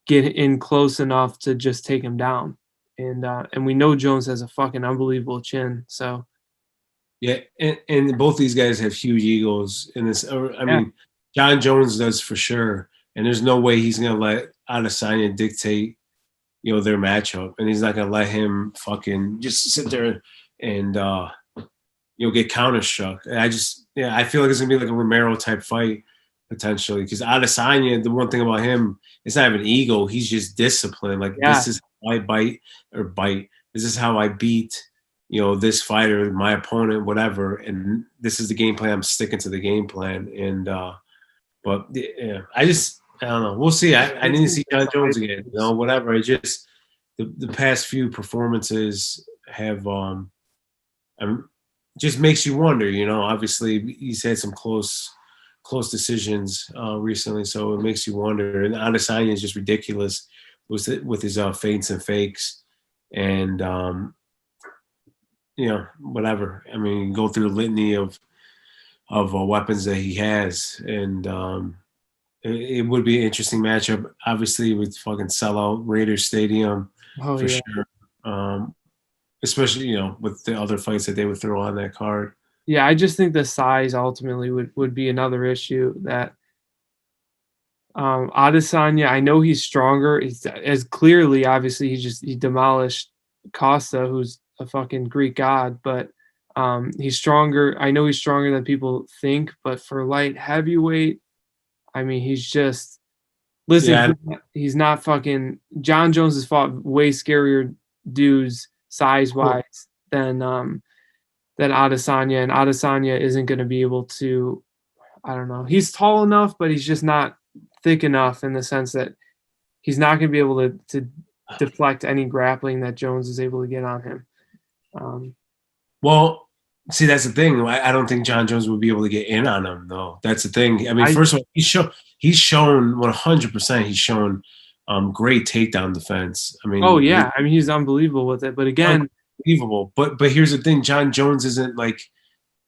get in close enough to just take him down? And we know Jones has a fucking unbelievable chin. So Yeah, and both these guys have huge egos in this. I mean, John Jones does for sure, and there's no way he's gonna let Adesanya dictate, their matchup, and he's not gonna let him fucking just sit there and get counter struck. I feel like it's gonna be like a Romero type fight potentially because Adesanya, the one thing about him, it's not even ego. He's just disciplined. Like this is how I bite. This is how I beat this fighter, my opponent, whatever, and this is the game plan. I'm sticking to the game plan, and but yeah, I don't know. We'll see. I need to see John Jones again. Whatever. I just the past few performances have just makes you wonder. Obviously he's had some close decisions recently, so it makes you wonder. And Adesanya is just ridiculous with his feints and fakes, and whatever. I mean, go through the litany of weapons that he has, and it would be an interesting matchup, obviously, with fucking sellout Raiders Stadium for sure. Especially, with the other fights that they would throw on that card. Yeah, I just think the size ultimately would be another issue that Adesanya, I know he's stronger. He's as clearly, obviously, he demolished Costa, who's a fucking Greek god, but he's stronger. I know he's stronger than people think, but for light heavyweight, I mean, he's just listen. Yeah. He's not fucking. John Jones has fought way scarier dudes size wise than Adesanya, and Adesanya isn't going to be able to. I don't know. He's tall enough, but he's just not thick enough in the sense that he's not going to be able to deflect any grappling that Jones is able to get on him. Well, see, that's the thing. I don't think John Jones would be able to get in on him, though. That's the thing. I mean, first of all, he's shown 100%. He's shown great takedown defense. I mean, I mean, he's unbelievable with it. But again, unbelievable. But here's the thing: John Jones isn't like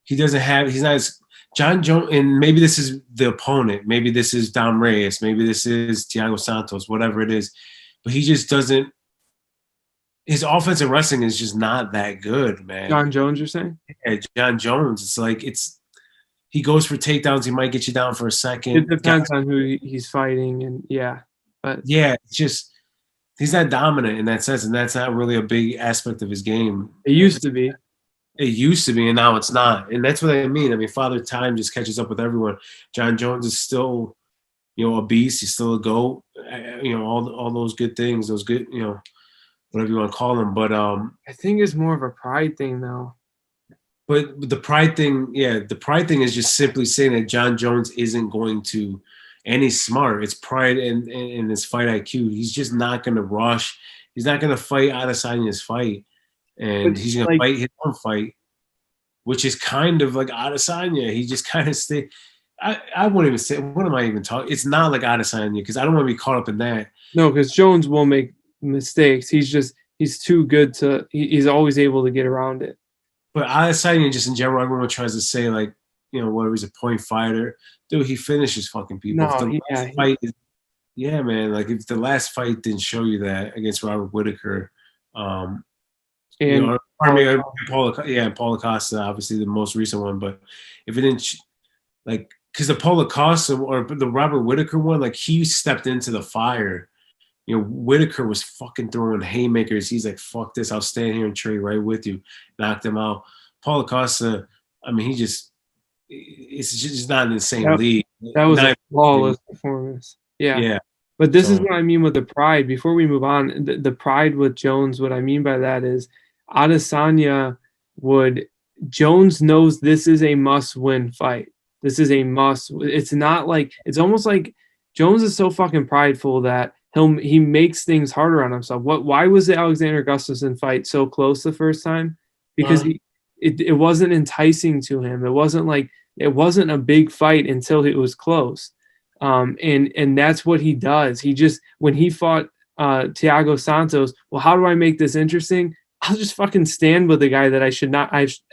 he's not as John Jones. And maybe this is the opponent. Maybe this is Dom Reyes. Maybe this is Thiago Santos. Whatever it is, but he just doesn't. His offensive wrestling is just not that good, man. John Jones, you're saying? Yeah, John Jones. It's like he goes for takedowns. He might get you down for a second. It depends on who he's fighting, and but it's just he's not dominant in that sense, and that's not really a big aspect of his game. It used to be. It used to be, and now it's not. And that's what I mean. I mean, Father Time just catches up with everyone. John Jones is still, a beast. He's still a GOAT. All those good things. Those good, whatever you want to call them. But I think it's more of a pride thing, though. But the pride thing is just simply saying that John Jones isn't going to, and he's smart. It's pride in his fight IQ. He's just not going to rush. He's not going to fight Adesanya's fight, and he's going to fight his own fight, which is kind of like Adesanya. He just kind of stay. I wouldn't even say. What am I even talking? It's not like Adesanya because I don't want to be caught up in that. No, because Jones will make mistakes. He's too good to. He's always able to get around it. But Adesanya, just in general, everyone tries to say like, whatever, he's a point fighter. Dude, he finishes fucking people. Man. Like if the last fight didn't show you that against Robert Whittaker, Paulo Costa, obviously the most recent one. But if it didn't, because the Paulo Costa or the Robert Whittaker one, like he stepped into the fire. Whittaker was fucking throwing haymakers. He's like, fuck this. I'll stand here and trade right with you. Knocked him out. Paulo Costa, I mean, it's just not in the same league. That was a flawless performance. Yeah. But this is what I mean with the pride. Before we move on, the pride with Jones, what I mean by that is Adesanya Jones knows this is a must-win fight. This is a must. It's not like, it's almost like Jones is so fucking prideful that he makes things harder on himself. Why was the Alexander Gustafsson fight so close the first time? Because it wasn't enticing to him. It wasn't a big fight until it was close. And that's what he does. When he fought Thiago Santos, well, how do I make this interesting? I'll just fucking stand with the guy that I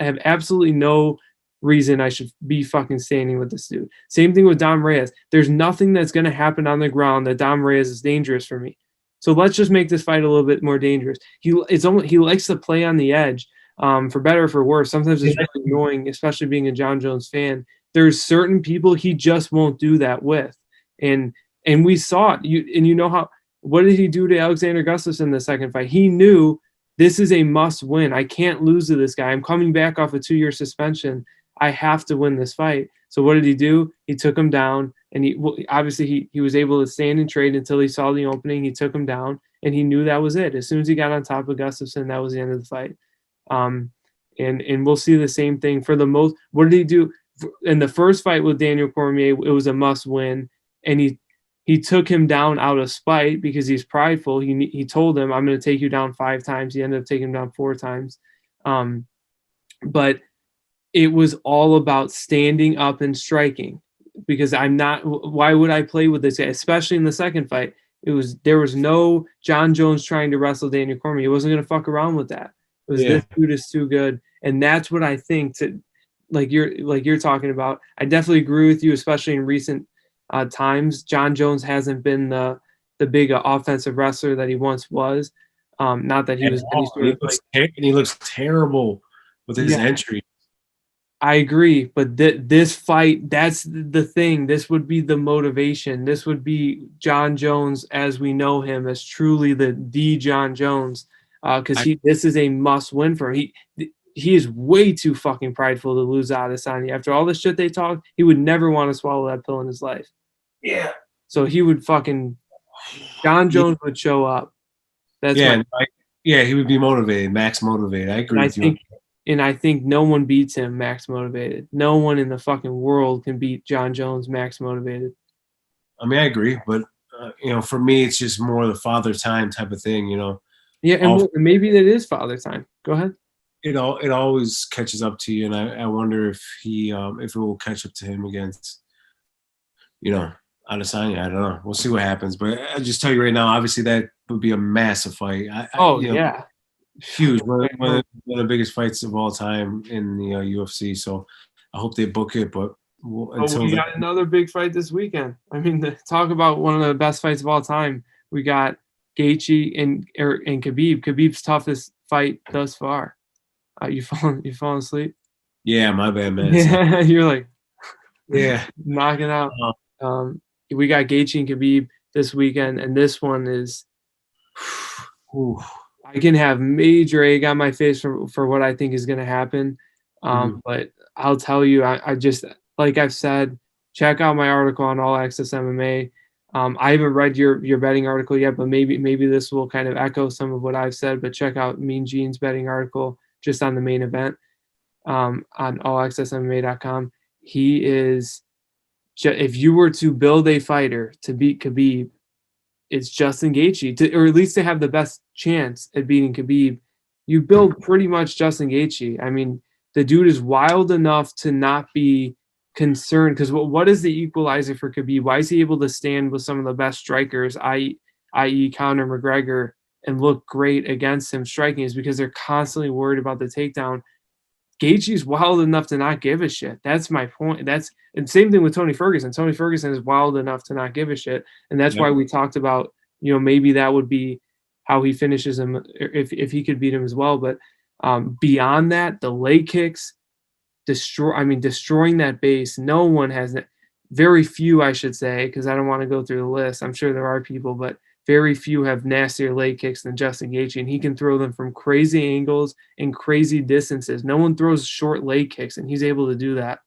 have absolutely no reason I should be fucking standing with this dude. Same thing with Dom Reyes. There's nothing that's going to happen on the ground that Dom Reyes is dangerous for me. So let's just make this fight a little bit more dangerous. He likes to play on the edge. for better or for worse. Sometimes it's really annoying, especially being a John Jones fan. There's certain people he just won't do that with, and we saw it. You know how, what did he do to Alexander Gustafsson in the second fight? He knew this is a must win. I can't lose to this guy. I'm coming back off a 2-year suspension. I have to win this fight. So what did he do? He took him down, and he was able to stand and trade until he saw the opening. He took him down, and he knew that was it. As soon as he got on top of Gustafsson, that was the end of the fight. And we'll see the same thing for the most. What did he do in the first fight with Daniel Cormier? It was a must win, and he took him down out of spite because he's prideful. He told him, "I'm going to take you down 5 times." He ended up taking him down 4 times. But it was all about standing up and striking, because why would I play with this guy, especially in the second fight? There was no John Jones trying to wrestle Daniel Cormier. He wasn't going to fuck around with that. It was, this dude is too good. And that's what I think, like you're talking about. I definitely agree with you, especially in recent times. John Jones hasn't been the big offensive wrestler that he once was. Not that he was any sort of he looks terrible with his entry. I agree, but this fight, that's the thing. This would be the motivation. This would be John Jones as we know him, as truly the John Jones, because this is a must win for him. He is way too fucking prideful to lose Adesanya. After all the shit they talk, he would never want to swallow that pill in his life. Yeah. So he would John Jones would show up. That's he would be motivated, max motivated. I agree with you. And I think no one beats him max motivated. No one in the fucking world can beat John Jones max motivated. I mean, I agree, but for me, it's just more the father time type of thing, Yeah, and maybe that is father time. Go ahead. It always catches up to you, and I wonder if it will catch up to him against, Adesanya. I don't know. We'll see what happens, but I'll just tell you right now. Obviously, that would be a massive fight. Yeah. Huge, one of the biggest fights of all time in the UFC. So I hope they book it. But we got another big fight this weekend. I mean, talk about one of the best fights of all time. We got Gaethje and Khabib. Khabib's toughest fight thus far. You falling asleep? Yeah, my bad, man. Yeah, you're like, knocking out. We got Gaethje and Khabib this weekend, and this one is. I can have major egg on my face for what I think is going to happen. But I'll tell you, I just, like I've said, check out my article on All Access MMA. I haven't read your betting article yet, but maybe this will kind of echo some of what I've said. But check out Mean Gene's betting article just on the main event on allaccessmma.com. He is, if you were to build a fighter to beat Khabib, it's Justin Gaethje, or at least to have the best chance at beating Khabib. You build pretty much Justin Gaethje. I mean, the dude is wild enough to not be concerned, because what is the equalizer for Khabib? Why is he able to stand with some of the best strikers, i.e. Conor McGregor, and look great against him striking? Is because they're constantly worried about the takedown. Gaethje's wild enough to not give a shit. That's my point. And same thing with Tony Ferguson. Tony Ferguson is wild enough to not give a shit, and that's why we talked about, maybe that would be how he finishes him if he could beat him as well. But beyond that, the leg kicks, destroying that base. No one has that. Very few, I should say, because I don't want to go through the list. I'm sure there are people, but very few have nastier leg kicks than Justin Gaethje, and he can throw them from crazy angles and crazy distances. No one throws short leg kicks, and he's able to do that.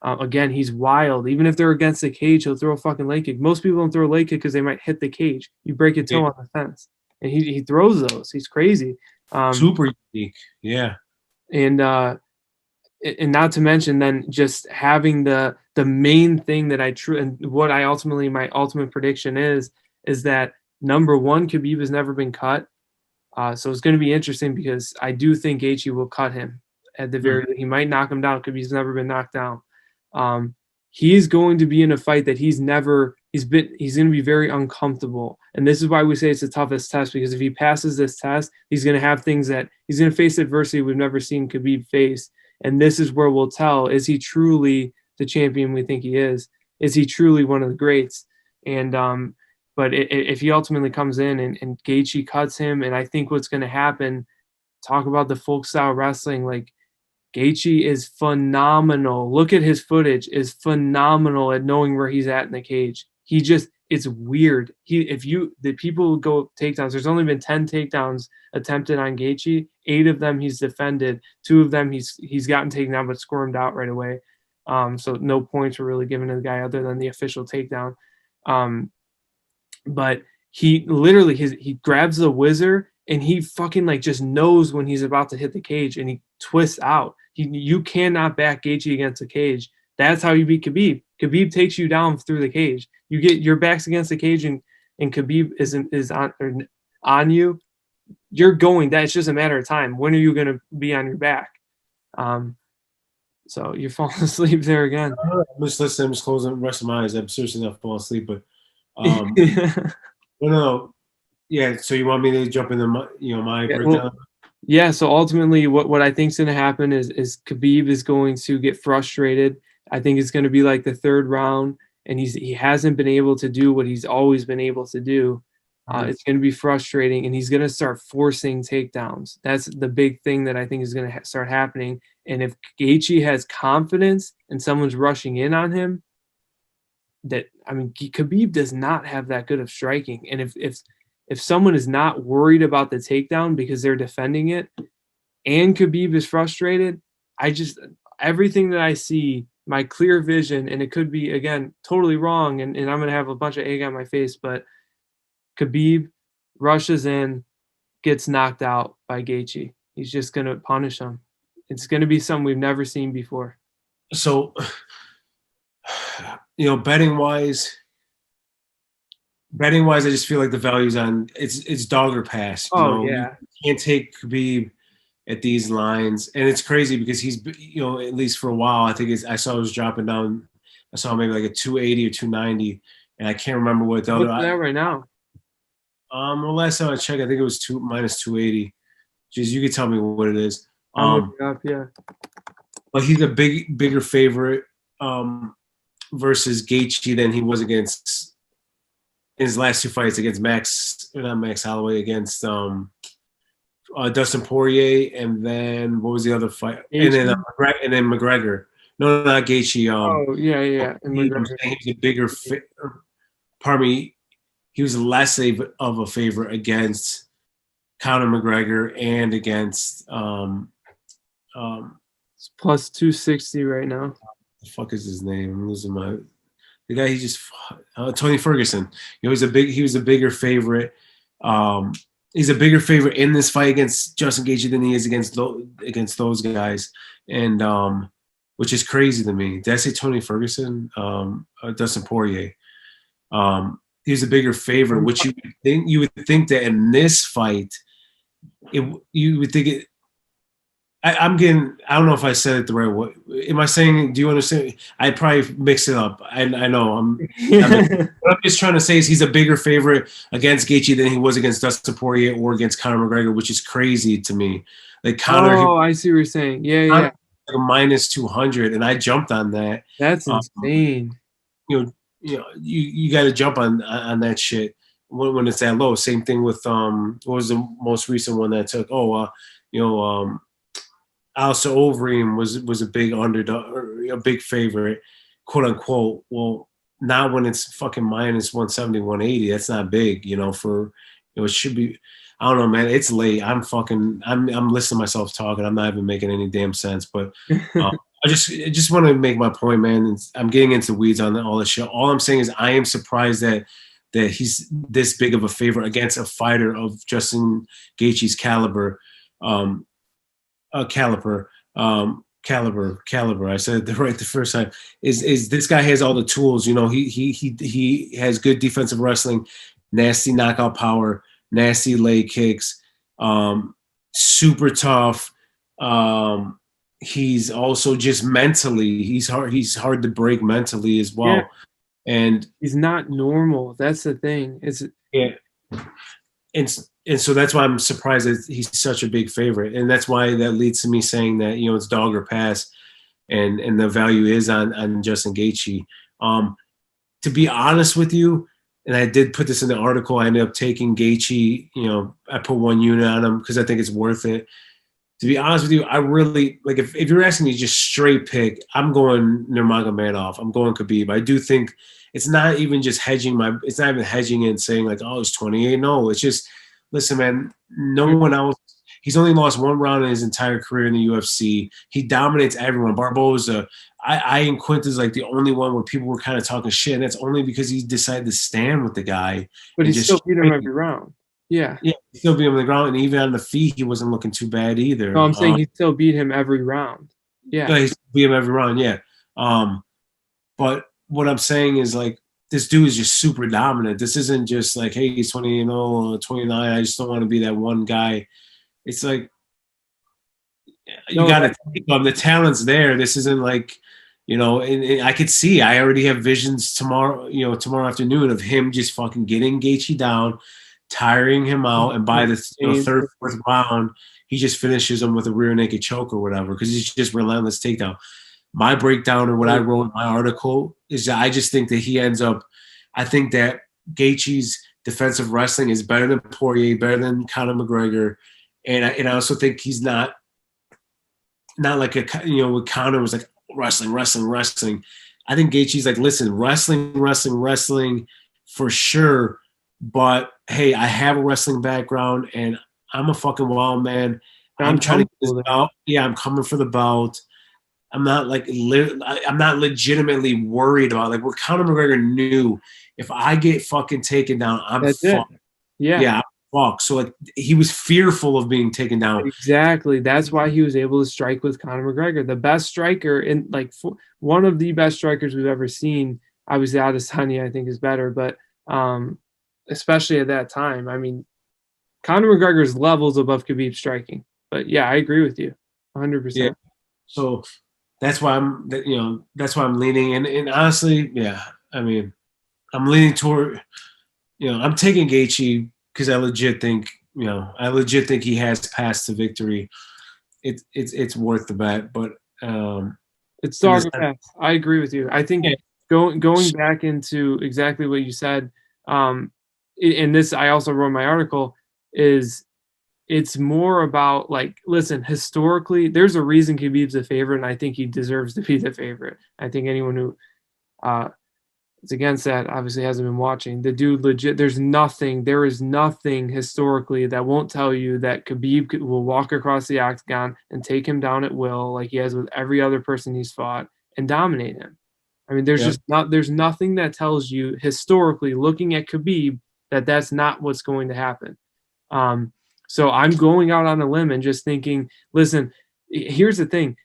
Again, he's wild. Even if they're against the cage, he'll throw a fucking leg kick. Most people don't throw a leg kick because they might hit the cage. You break your toe on the fence, and he throws those. He's crazy. Super unique, yeah. And not to mention then just having the main thing that what I ultimately, my ultimate prediction is that number one, Khabib has never been cut. So it's going to be interesting, because I do think Gaethje will cut him at the very least. He might knock him down. Khabib's never been knocked down. He's going to be in a fight that he's going to be very uncomfortable. And this is why we say it's the toughest test, because if he passes this test, he's going to have things that he's going to face adversity we've never seen Khabib face. And this is where we'll tell, is he truly the champion we think he is? Is he truly one of the greats? And, but if he ultimately comes in and Gaethje cuts him, and I think what's going to happen, talk about the folk style wrestling, like Gaethje is phenomenal. Look at his footage, is phenomenal at knowing where he's at in the cage. He just, it's weird. The people who go takedowns, there's only been 10 takedowns attempted on Gaethje. 8 of them he's defended. 2 of them he's gotten taken down but squirmed out right away. So no points were really given to the guy other than the official takedown. But he literally, he grabs the whizzer and he fucking like just knows when he's about to hit the cage and he twists out. You cannot back Gaethje against the cage. That's how you beat Khabib. Khabib takes you down through the cage. You get your back's against the cage and Khabib is on you. You're going. That's just a matter of time. When are you going to be on your back? So you're falling asleep there again. I'm just listening. I'm just closing the rest of my eyes. I'm seriously not falling asleep, but no. Yeah. So you want me to jump into my breakdown? Well, yeah. So ultimately, what I think is going to happen is Khabib is going to get frustrated. I think it's going to be like the 3rd round, and he hasn't been able to do what he's always been able to do. It's going to be frustrating, and he's going to start forcing takedowns. That's the big thing that I think is going to start happening. And if Gaethje has confidence and someone's rushing in on him, Khabib does not have that good of striking. And if someone is not worried about the takedown because they're defending it, and Khabib is frustrated, everything that I see, my clear vision, and it could be, again, totally wrong, and I'm going to have a bunch of egg on my face, but Khabib rushes in, gets knocked out by Gaethje. He's just going to punish him. It's going to be something we've never seen before. So, betting wise, I just feel like the value's on it's dog or pass. Yeah. You can't take Khabib at these lines, and it's crazy because he's at least for a while. I think I saw it was dropping down. I saw maybe like a 280 or 290, and I can't remember what the other. What's that right now? Well, last time I checked, I think it was minus 280. Just you could tell me what it is. Yeah. But he's a bigger favorite versus Gaethje than he was against in his last 2 fights against not Max Holloway, against Dustin Poirier, and then what was the other fight? Gaethje? And then McGregor. No, not Gaethje. Yeah. And McGregor. He's a bigger. Pardon me. He was less of a favorite against Conor McGregor and against it's plus 260 right now. The fuck is his name? I'm losing the guy. He just Tony Ferguson. He was a bigger favorite. He's a bigger favorite in this fight against Justin Gaethje than he is against those guys, and which is crazy to me. Did I say Tony Ferguson? Dustin Poirier. He was a bigger favorite, which you would think that in this fight, you would think it. I don't know if I said it the right way. Am I saying? Do you understand? I probably mixed it up. I know. What I'm just trying to say is he's a bigger favorite against Gaethje than he was against Dustin Poirier or against Conor McGregor, which is crazy to me. Like Conor. Oh, I see what you're saying. Yeah. Like a minus 200, and I jumped on that. That's insane. You got to jump on that shit when it's that low. Same thing with what was the most recent one that took? Alistair Overeem was a big underdog, or a big favorite, quote unquote. Well, not when it's fucking minus 170, 180. That's not big, for it should be. I don't know, man. It's late. I'm listening to myself talking. I'm not even making any damn sense, but I just want to make my point, man. I'm getting into weeds on all this shit. All I'm saying is I am surprised that he's this big of a favorite against a fighter of Justin Gaethje's caliber. Caliber. I said it right the first time. Is this guy has all the tools? He has good defensive wrestling, nasty knockout power, nasty leg kicks, super tough. He's also just mentally, he's hard to break mentally as well. Yeah. And he's not normal. That's the thing. And so that's why I'm surprised that he's such a big favorite. And that's why that leads to me saying that, it's dog or pass, and the value is on Justin Gaethje. To be honest with you, and I did put this in the article, I ended up taking Gaethje, I put 1 unit on him because I think it's worth it. To be honest with you, I really like if you're asking me just straight pick, I'm going Nurmagomedov. I'm going Khabib. I do think it's not even just hedging it's not even hedging and saying like, oh, he's 28. No, it's just listen, man, no one else. He's only lost one round in his entire career in the UFC. He dominates everyone. Barboza, I and Quint is like the only one where people were kind of talking shit, and that's only because he decided to stand with the guy. But he just still beat him every round. Yeah. Yeah, he still beat him on the ground, and even on the feet, he wasn't looking too bad either. No, I'm saying he still beat him every round. Yeah. He beat him every round, yeah. But what I'm saying is like this dude is just super dominant. This isn't just like, hey, he's 20, 29. I just don't want to be that one guy. It's like you got to take him. The talent's there. This isn't like, and I could see. I already have visions tomorrow afternoon of him just fucking getting Gaethje down, tiring him out, and by the third, fourth round, he just finishes him with a rear naked choke or whatever because he's just relentless takedown. My breakdown or what I wrote in my article is that I just think that he ends up. I think that Gaethje's defensive wrestling is better than Poirier, better than Conor McGregor, and I also think he's not like with Conor was like wrestling. I think Gaethje's like, listen, wrestling for sure. But hey, I have a wrestling background and I'm a fucking wild man. I'm trying to get this belt. Yeah, I'm coming for the belt. I'm not like I'm not legitimately worried about like where Conor McGregor knew if I get fucking taken down, I'm fucked. Yeah, I'm fucked. So like he was fearful of being taken down. Exactly. That's why he was able to strike with Conor McGregor, the best striker in one of the best strikers we've ever seen. Obviously, Adesanya I think is better, but especially at that time. I mean, Conor McGregor's levels above Khabib striking. But yeah, I agree with you, 100%. Yeah. So that's why I'm leaning. And honestly, yeah, I mean, I'm leaning toward, I'm taking Gaethje because I legit think he has passed to victory. It's worth the bet, but it's dog path. I agree with you. I think going back into exactly what you said. In this, I also wrote my article, is it's more about like, listen, historically, there's a reason Khabib's a favorite, and I think he deserves to be the favorite. I think anyone who is against that obviously hasn't been watching. The dude legit, there is nothing historically that won't tell you that Khabib will walk across the octagon and take him down at will, like he has with every other person he's fought, and dominate him. I mean, there's nothing that tells you historically, looking at Khabib, that that's not what's going to happen. So I'm going out on a limb and just thinking, listen, here's the thing.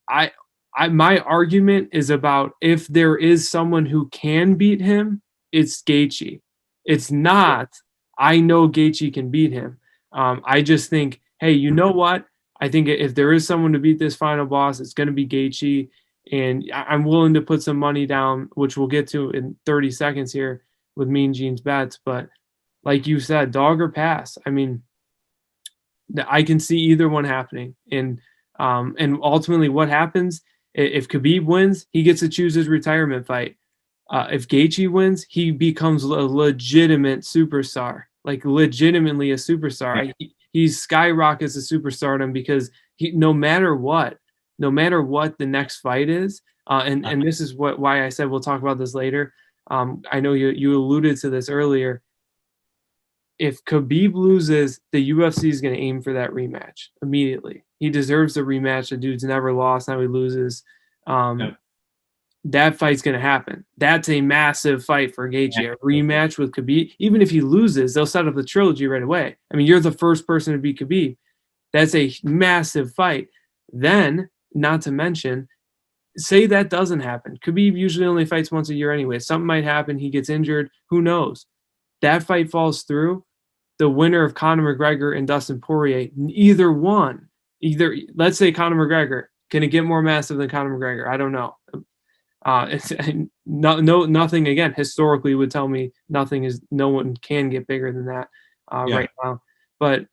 My argument is about if there is someone who can beat him, it's Gaethje. It's not, I know Gaethje can beat him. I just think, hey, you know what? I think if there is someone to beat this final boss, it's going to be Gaethje. And I'm willing to put some money down, which we'll get to in 30 seconds here with Mean Gene's bets. But like you said, dog or pass. I mean, I can see either one happening. And ultimately what happens, if Khabib wins, he gets to choose his retirement fight. If Gaethje wins, he becomes a legitimate superstar, like legitimately a superstar. He skyrockets the superstardom because no matter what the next fight is, and this is why I said we'll talk about this later. I know you alluded to this earlier. If Khabib loses, the UFC is going to aim for that rematch immediately. He deserves the rematch. The dude's never lost. Now he loses. That fight's going to happen. That's a massive fight for Gaethje. A rematch with Khabib. Even if he loses, they'll set up the trilogy right away. I mean, you're the first person to beat Khabib. That's a massive fight. Then, not to mention, say that doesn't happen. Khabib usually only fights once a year anyway. Something might happen. He gets injured. Who knows? That fight falls through. The winner of Conor McGregor and Dustin Poirier, let's say Conor McGregor, can it get more massive than Conor McGregor? I don't know. Nothing again historically would tell me no one can get bigger than that right now. But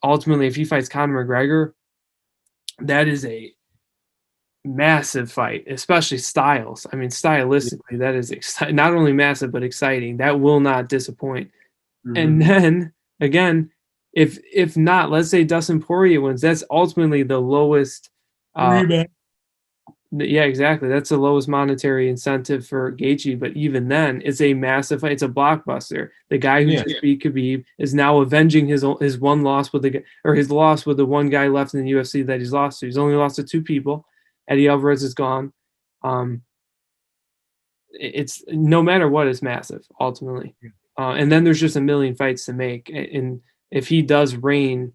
ultimately, if he fights Conor McGregor, that is a massive fight, especially styles. I mean, stylistically, that is not only massive but exciting. That will not disappoint. Mm-hmm. And then again, if not, let's say Dustin Poirier wins, that's ultimately the lowest. Yeah, exactly. That's the lowest monetary incentive for Gaethje, but even then, it's a massive fight. It's a blockbuster. The guy who just beat Khabib is now avenging his one loss with his loss with the one guy left in the UFC that he's lost to. He's only lost to 2 people. Eddie Alvarez is gone. It's no matter what, it's massive ultimately. And then there's just a million fights to make. And if he does reign,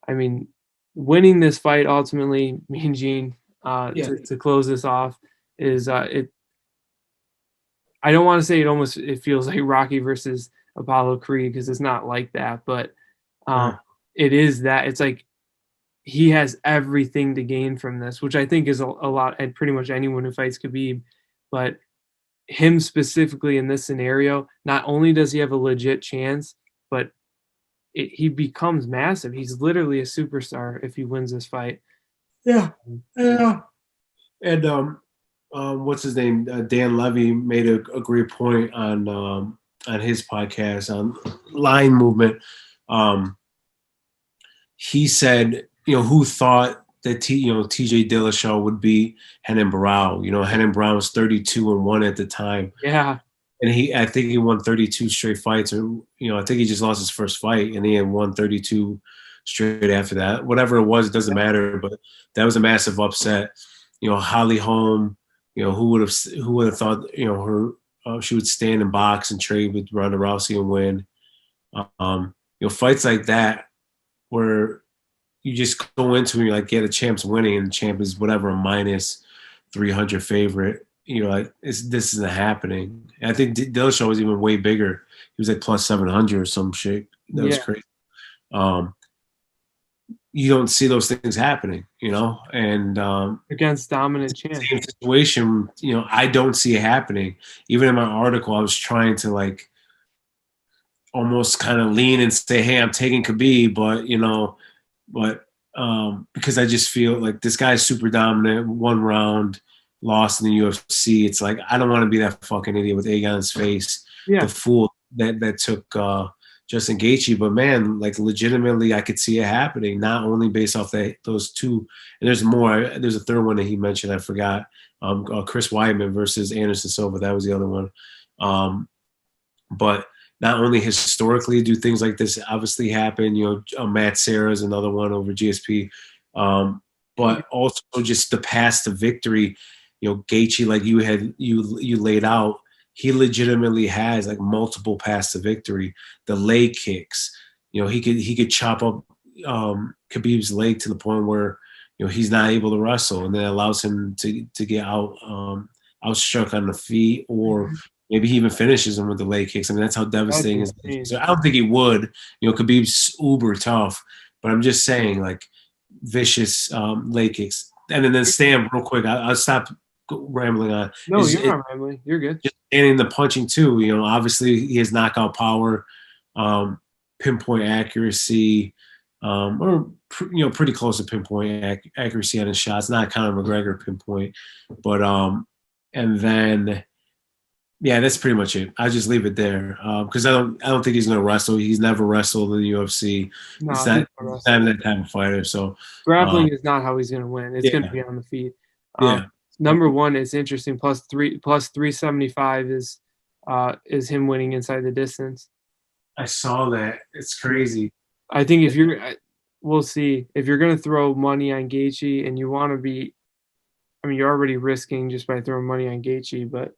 I mean, winning this fight ultimately, Mean Gene, to close this off is it. I don't want to say it feels like Rocky versus Apollo Creed because it's not like that, but it is that. It's like he has everything to gain from this, which I think is a lot, and pretty much anyone who fights Khabib, but him specifically in this scenario, not only does he have a legit chance, but he becomes massive. He's literally a superstar if he wins this fight. Yeah. And what's his name? Dan Levy made a great point on his podcast on line movement. He said, who thought that TJ Dillashaw would beat Renan Barão? Renan Barão was 32-1 at the time. Yeah. And I think he won 32 straight fights, or I think he just lost his first fight, and he had won 32 straight after that. Whatever it was, it doesn't matter. But that was a massive upset. Holly Holm, who would have thought, her she would stand and box and trade with Ronda Rousey and win. Fights like that where you just go into and you're like, yeah, the champ's winning, and the champ is whatever, a minus 300 favorite. Like this isn't happening. And I think Dillashaw was even way bigger. He was like plus 700 or some shit. That was crazy. You don't see those things happening, and against dominant champs. Same situation, I don't see it happening. Even in my article, I was trying to like almost kind of lean and say, hey, I'm taking Khabib, but because I just feel like this guy's super dominant, one round, lost in the UFC. It's like, I don't want to be that fucking idiot with egg on his face, the fool that took Justin Gaethje. But man, like legitimately, I could see it happening, not only based off those two. And there's more. There's a third one that he mentioned. I forgot. Chris Weidman versus Anderson Silva. That was the other one. But not only historically do things like this obviously happen. Matt Serra is another one over GSP. But also just the path to victory. Gaethje, like you laid out, he legitimately has like multiple paths to victory. The leg kicks, he could chop up Khabib's leg to the point where he's not able to wrestle, and then it allows him to get outstruck on the feet, or maybe he even finishes him with the leg kicks. I mean, that's how devastating it is. So I don't think he would. Khabib's uber tough, but I'm just saying, like, vicious leg kicks. And then Stan, real quick, I'll stop rambling on. No, you're not rambling. You're good. Just standing the punching too. Obviously he has knockout power, pinpoint accuracy, or pretty close to pinpoint accuracy on his shots. Not Conor McGregor pinpoint, but and then that's pretty much it. I'll just leave it there because I don't think he's gonna wrestle. He's never wrestled in the UFC. No, he's not that type of fighter. So grappling is not how he's gonna win. It's gonna be on the feet. Number one is interesting. Plus 375 is him winning inside the distance. I saw that. It's crazy. I think we'll see. If you're going to throw money on Gaethje and you want to be, you're already risking just by throwing money on Gaethje, but it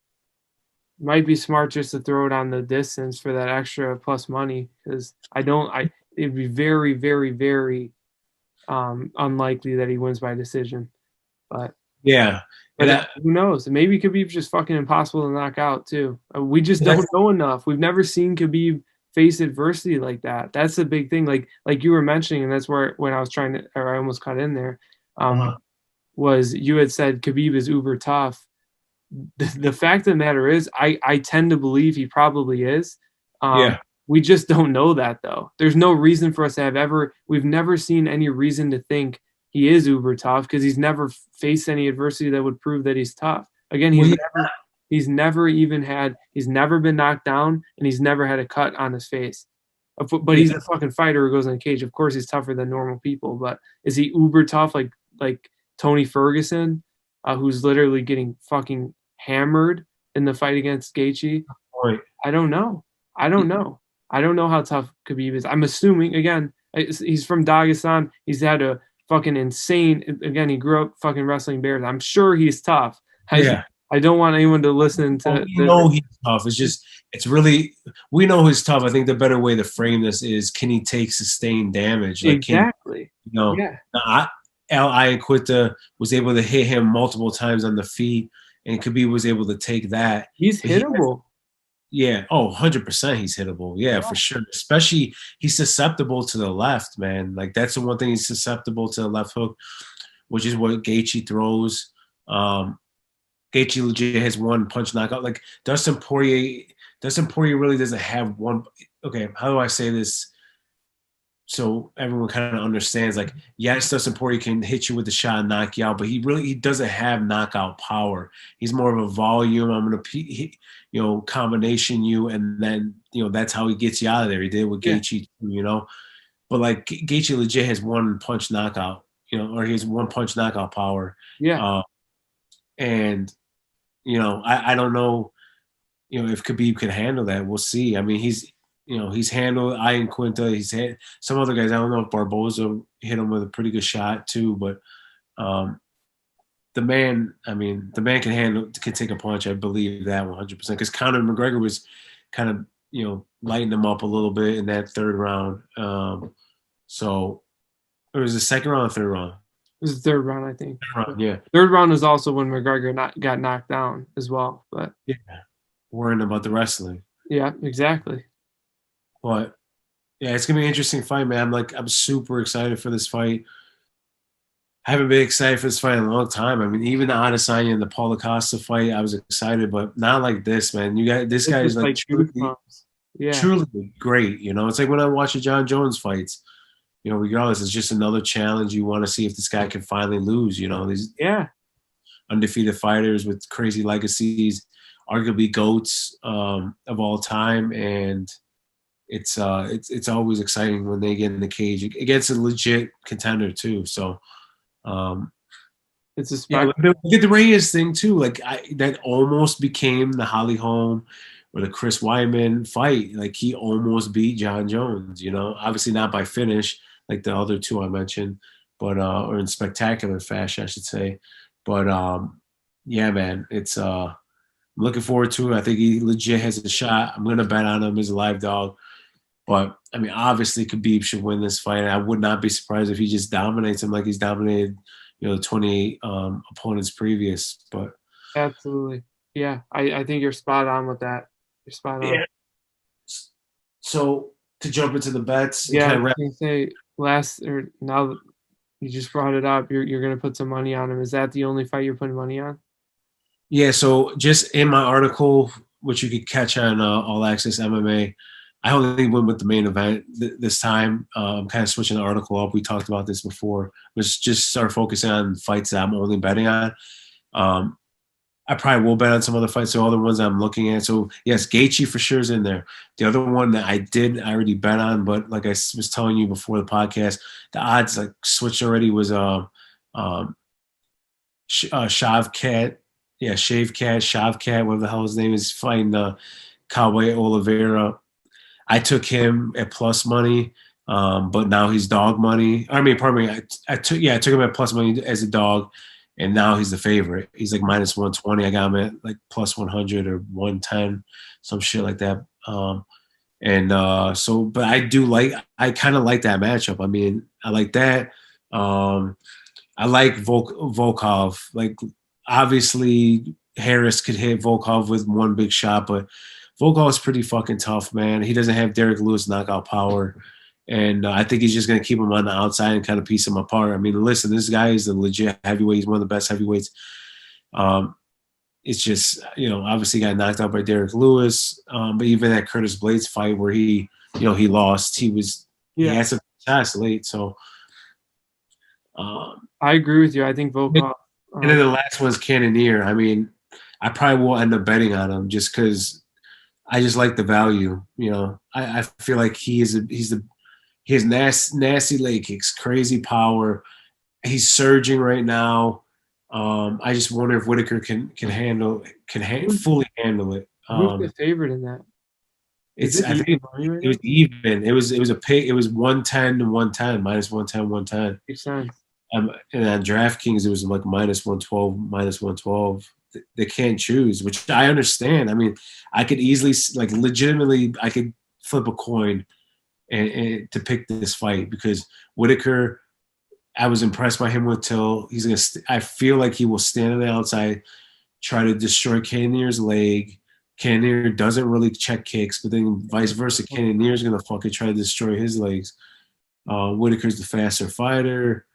might be smart just to throw it on the distance for that extra plus money, because it'd be very, very, very unlikely that he wins by decision. But yeah. But who knows? Maybe Khabib's just fucking impossible to knock out too. We just don't know enough. We've never seen Khabib face adversity like that. That's the big thing. Like you were mentioning, and that's where when I was trying to, or I almost cut in there, was you had said Khabib is uber tough. The fact of the matter is, I tend to believe he probably is. We just don't know that though. There's no reason for us to we've never seen any reason to think he is uber tough, because he's never faced any adversity that would prove that he's tough. Again, he's never been knocked down, and he's never had a cut on his face. But he's a fucking fighter who goes in a cage. Of course, he's tougher than normal people. But is he uber tough like Tony Ferguson, who's literally getting fucking hammered in the fight against Gaethje? Right. I don't know. I don't know how tough Khabib is. I'm assuming, again, he's from Dagestan. He's had a fucking insane, again, he grew up fucking wrestling bears. I'm sure he's tough. I don't want anyone to listen to. We know he's tough. We know he's tough. I think the better way to frame this is, can he take sustained damage? Like, exactly. Al Iaquinta was able to hit him multiple times on the feet, and Khabib was able to take that. He's hittable. 100% he's hittable. Yeah, for sure. Especially, he's susceptible to the left, man. Like, that's the one thing, he's susceptible to the left hook, which is what Gaethje throws. Gaethje legit has one punch knockout. Like, Dustin Poirier really doesn't have one. Okay, how do I say this so everyone kind of understands? Like, yes, Dustin Poirier can hit you with the shot and knock you out, but he doesn't have knockout power. He's more of a volume. I'm gonna combination you, and then that's how he gets you out of there. He did with Gaethje, but like, Gaethje legit has one punch knockout, or he has one punch knockout power. Yeah. And I don't know, if Khabib could handle that. We'll see. I mean, he's handled Iaquinta. He's had some other guys. I don't know if Barboza hit him with a pretty good shot too, but the man can take a punch. I believe that 100%, because Conor McGregor was kind of lighting him up a little bit in that third round. So it was the second round or third round. It was the third round, I think. Third round was also when McGregor got knocked down as well. But worrying about the wrestling. Yeah, exactly. But it's gonna be an interesting fight, man. I'm super excited for this fight. I haven't been excited for this fight in a long time. I mean, even the Adesanya and the Paulo Costa fight, I was excited, but not like this, man. This guy is like truly great. It's like when I watch the John Jones fights. Regardless, it's just another challenge. You want to see if this guy can finally lose. These undefeated fighters with crazy legacies, arguably GOATs of all time, and it's always exciting when they get in the cage against a legit contender too. So it's a spot. Look at the Reyes thing too. Like, that almost became the Holly Holm or the Chris Weidman fight. Like, he almost beat John Jones. Obviously not by finish like the other two I mentioned, but or in spectacular fashion, I should say. But man, it's I'm looking forward to it. I think he legit has a shot. I'm gonna bet on him as a live dog. But I mean, obviously Khabib should win this fight. I would not be surprised if he just dominates him like he's dominated, the 28 opponents previous. But absolutely, yeah, I think you're spot on with that. You're spot on. Yeah. So to jump into the bets, I was gonna say now that you just brought it up, you're gonna put some money on him. Is that the only fight you're putting money on? Yeah. So just in my article, which you could catch on All Access MMA, I only went with the main event this time. I'm kind of switching the article up. We talked about this before. Let's just start focusing on fights that I'm only betting on. I probably will bet on some other fights, so all the ones I'm looking at. So, yes, Gaethje for sure is in there. The other one that I already bet on, but like I was telling you before the podcast, the odds switched already was Shavkat, whatever the hell his name is, fighting Cowboy Oliveira. I took him at plus money, but now he's dog money. I took him at plus money as a dog. And now he's the favorite. He's like minus 120. I got him at like plus 100 or 110, some shit like that. But I kind of like that matchup. I mean, I like that. I like Volkov. Like, obviously Harris could hit Volkov with one big shot, but Volkov is pretty fucking tough, man. He doesn't have Derek Lewis knockout power. And I think he's just going to keep him on the outside and kind of piece him apart. I mean, listen, this guy is a legit heavyweight. He's one of the best heavyweights. It's just, obviously got knocked out by Derek Lewis. But even that Curtis Blades fight where he lost, he had some success late. So I agree with you. I think Volkov. And then the last one's Cannonier. I mean, I probably will end up betting on him just because I just like the value. You know, I feel like he has nasty leg kicks, crazy power. He's surging right now. I just wonder if Whitaker can fully handle it. Who's the favorite in that? Is It's it I even think money right it was now? even. It was a pay. It was 110 to 110, minus 110, 110. Makes sense. And on DraftKings, it was like minus 112, minus 112. They can't choose, which I understand. I mean, I could easily, like, legitimately, I could flip a coin and to pick this fight because Whitaker, I was impressed by him with Till. He's gonna. I feel like he will stand on the outside, try to destroy Cannonier's leg. Cannonier doesn't really check kicks, but then vice versa, Cannonier's gonna fucking try to destroy his legs. Whitaker's the faster fighter.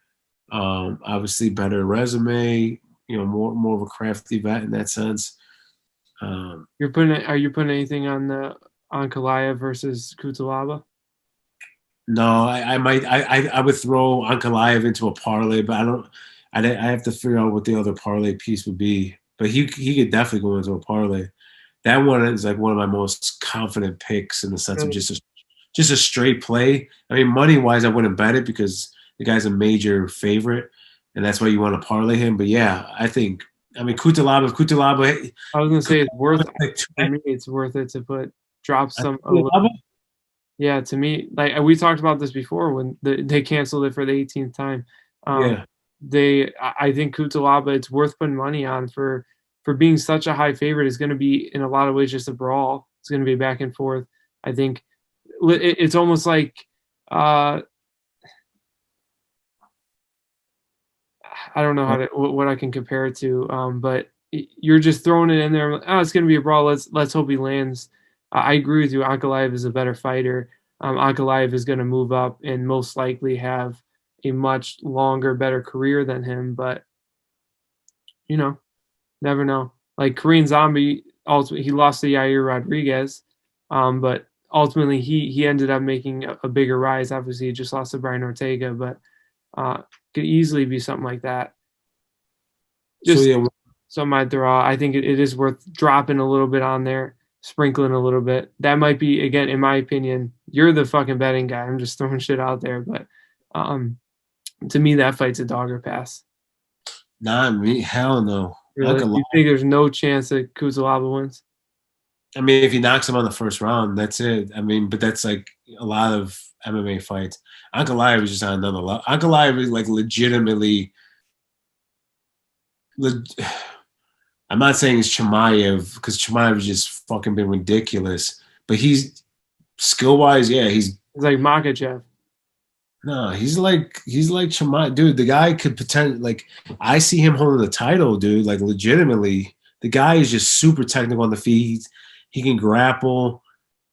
Obviously, better resume. You know, more of a crafty vet in that sense. Are you putting anything on Kalaya versus Kutalaba? No, I might. I would throw Ankalaev into a parlay, but I don't. I have to figure out what the other parlay piece would be. But he could definitely go into a parlay. That one is like one of my most confident picks in the sense of just a straight play. I mean, money wise, I wouldn't bet it because the guy's a major favorite, and that's why you want to parlay him. But yeah, I think. I mean, Kutalaba. I was gonna say it's worth Like, for me. It's worth it to drop some a little. Yeah, to me, like we talked about this before when they canceled it for the 18th time. Yeah. I think Kutalaba, it's worth putting money on for being such a high favorite. It's going to be in a lot of ways just a brawl. It's going to be back and forth. I think it's almost like I don't know what I can compare it to, but you're just throwing it in there. Oh, it's going to be a brawl. Let's hope he lands. I agree with you. Ankalaev is a better fighter. Ankalaev is going to move up and most likely have a much longer, better career than him. But you know, never know. Like Korean Zombie, ultimately he lost to Yair Rodriguez, but ultimately he ended up making a bigger rise. Obviously, he just lost to Brian Ortega, but could easily be something like that. Just something I'd throw out. I think it is worth dropping a little bit on there, sprinkling a little bit. That might be, again, in my opinion, you're the fucking betting guy. I'm just throwing shit out there, but to me, that fight's a dog or pass. Not me. Hell no. Really? You think there's no chance that Kutalaba wins? I mean, if he knocks him on the first round, that's it. I mean, but that's like a lot of MMA fights. Ankalaev is just on another level. Ankalaev is like legitimately. I'm not saying it's Chimaev because Chimaev has just fucking been ridiculous, but he's skill wise, yeah, he's like Makhachev. No, he's like Chimaev, dude. The guy could potentially, like, I see him holding the title, dude. Like, legitimately, the guy is just super technical on the feet. He can grapple,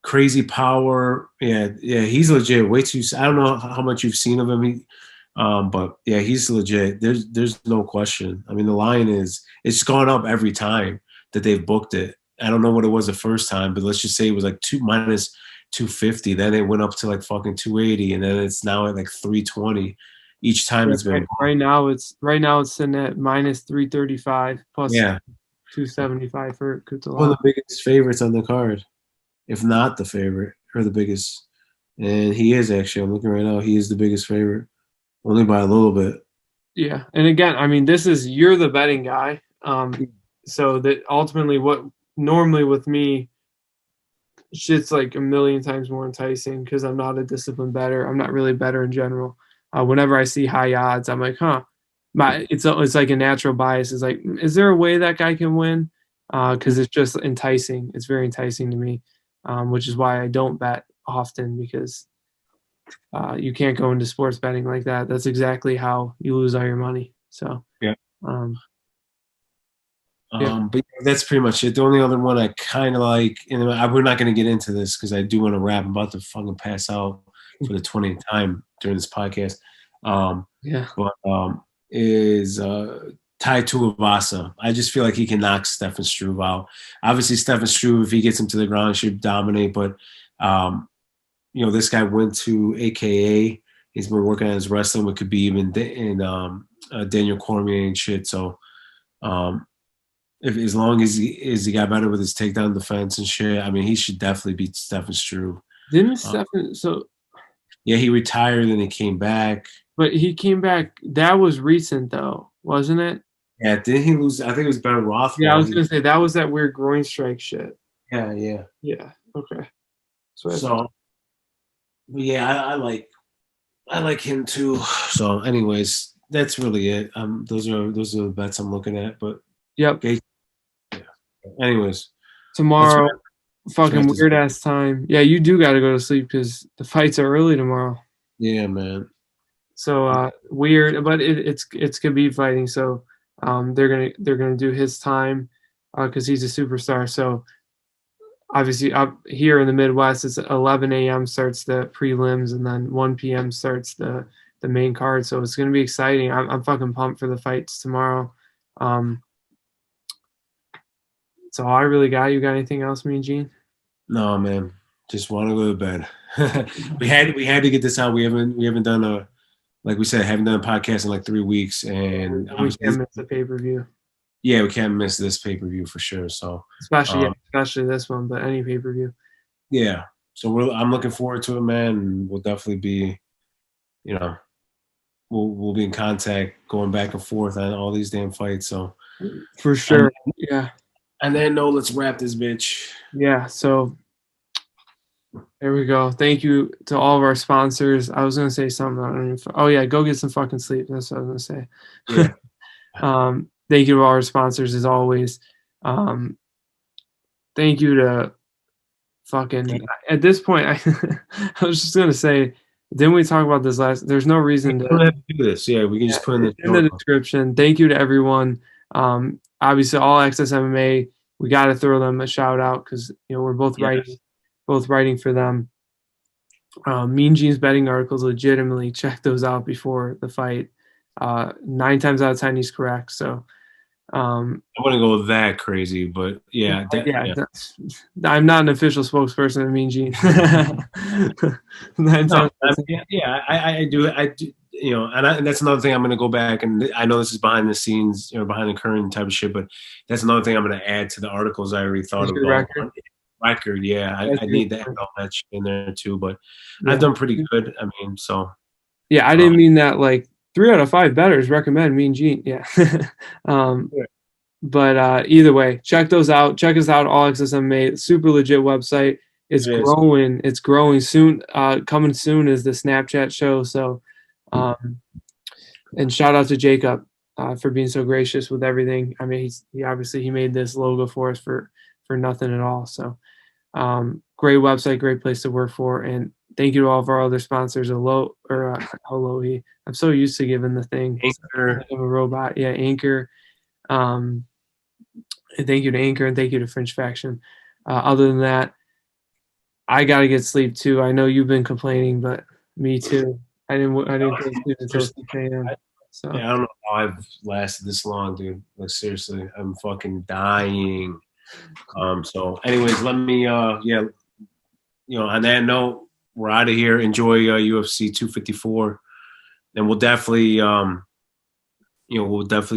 crazy power. Yeah, he's legit. Way too. I don't know how much you've seen of him. But yeah, he's legit. There's no question. I mean, the line it's gone up every time that they've booked it. I don't know what it was the first time, but let's just say it was like minus 250. Then it went up to like fucking 280, and then it's now at like 320. Each time it's been right now it's sitting at minus 335 plus 275 for Kutalaba. One of the biggest favorites on the card, if not the favorite or the biggest. And he is actually. I'm looking right now. He is the biggest favorite, only by a little bit. Yeah, and again, I mean, you're the betting guy. So that ultimately, what normally with me, shit's like a million times more enticing because I'm not a disciplined bettor. I'm not really a bettor in general. Whenever I see high odds, I'm like, huh. It's like a natural bias. It's like, is there a way that guy can win? Because it's just enticing. It's very enticing to me, which is why I don't bet often because you can't go into sports betting like that. That's exactly how you lose all your money. So yeah. Yeah. But that's pretty much it. The only other one I kind of like, and we're not going to get into this because I do want to wrap. I'm about to fucking pass out for the 20th time during this podcast. Is Tai Tuivasa. I just feel like he can knock Stefan Struve out. Obviously, Stefan Struve, if he gets him to the ground, should dominate. But this guy went to AKA. He's been working on his wrestling, which could be even in Daniel Cormier and shit. So. if as long as he got better with his takedown defense and shit, I mean, he should definitely beat Stefan Struve. Didn't Stefan? So yeah, he retired and he came back. but he came back. That was recent though, wasn't it? Yeah, didn't he lose? I think it was Ben Rothwell. Yeah, I was gonna say that was that weird groin strike shit. Yeah. Yeah. Okay. So yeah, I like him too. So, anyways, that's really it. Those are the bets I'm looking at. But yep. Okay. Yeah. Anyways, tomorrow, fucking weird ass time. Yeah, you do got to go to sleep because the fights are early tomorrow. Yeah, man. So weird, but it's Khabib fighting, so they're gonna do his time because he's a superstar. So obviously up here in the Midwest, it's 11 a.m. starts the prelims, and then 1 p.m. starts the main card. So it's gonna be exciting. I'm fucking pumped for the fights tomorrow. So all I really got. You got anything else, me and Gene? No, man. Just want to go to bed. we had to get this out. We haven't done a, like we said, haven't done a podcast in like 3 weeks, and we can't miss the pay-per-view. Yeah, we can't miss this pay-per-view for sure. So especially this one, but any pay-per-view. Yeah. So I'm looking forward to it, man. And we'll definitely be, we'll be in contact, going back and forth on all these damn fights. So for sure, yeah. And then let's wrap this bitch. Yeah. So there we go. Thank you to all of our sponsors. I was gonna say something. Oh yeah, go get some fucking sleep. That's what I was gonna say. Yeah. Thank you to all our sponsors as always. Thank you to fucking. At this point, I was just gonna say, didn't we talk about this last? There's no reason to do this. Yeah, we can just put in the description. Thank you to everyone. Obviously, All Access MMA. We got to throw them a shout out because we're both writing for them. Mean Gene's betting articles, legitimately check those out before the fight. 9 times out of 10 he's correct. So I wouldn't go that crazy, but yeah. I'm not an official spokesperson of Mean Gene. I do. And that's another thing I'm going to go back, and I know this is behind the scenes, behind the curtain type of shit, but that's another thing I'm going to add to the articles I already thought about. Record, yeah. I need to add all that shit in there too, but I've done pretty good. I mean, so. Yeah, I didn't mean that like 3 out of 5 bettors recommend Mean Gene. Yeah. But either way, check those out. Check us out, All Access MMA. Super legit website. It's growing. It's growing soon. Coming soon is the Snapchat show. So, and shout out to Jacob for being so gracious with everything. I mean, he made this logo for us for nothing at all. So, great website, great place to work for, and thank you to all of our other sponsors. Alohi. I'm so used to giving the thing. Anchor. I'm a robot. Yeah, Anchor. And thank you to Anchor, and thank you to French Faction. Other than that, I gotta get sleep too. I know you've been complaining, but me too. I didn't go to sleep until 6 a.m. So yeah, I don't know how I've lasted this long, dude. Like seriously, I'm fucking dying. So anyways, let me on that note, we're out of here. Enjoy UFC 254, and we'll definitely we're gonna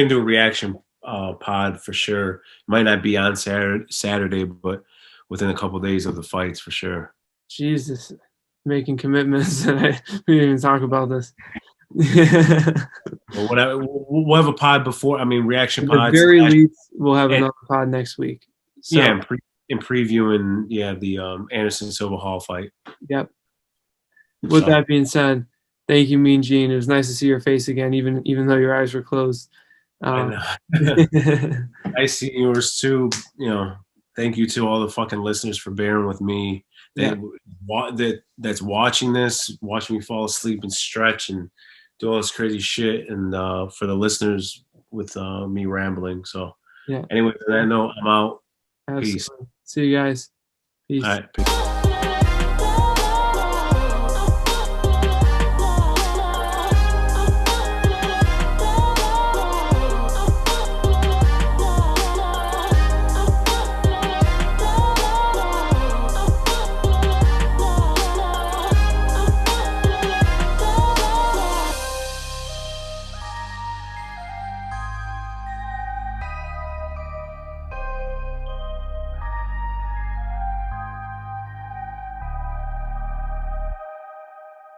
do a reaction pod for sure. Might not be on Saturday, but within a couple of days of the fights for sure. Jesus, making commitments that we didn't even talk about this. Well, whatever. We'll have a pod before. I mean, reaction pod. At the very least, we'll have another pod next week. So, yeah, in previewing, the Anderson Silva Hall fight. Yep. With that being said, thank you, Mean Gene. It was nice to see your face again, even though your eyes were closed. I see yours too. Thank you to all the fucking listeners for bearing with me. That's watching this, watching me fall asleep and stretch and do all this crazy shit, and for the listeners with me rambling. So, anyway, on that note, I'm out. Absolutely. Peace. See you guys. Peace. All right. Peace.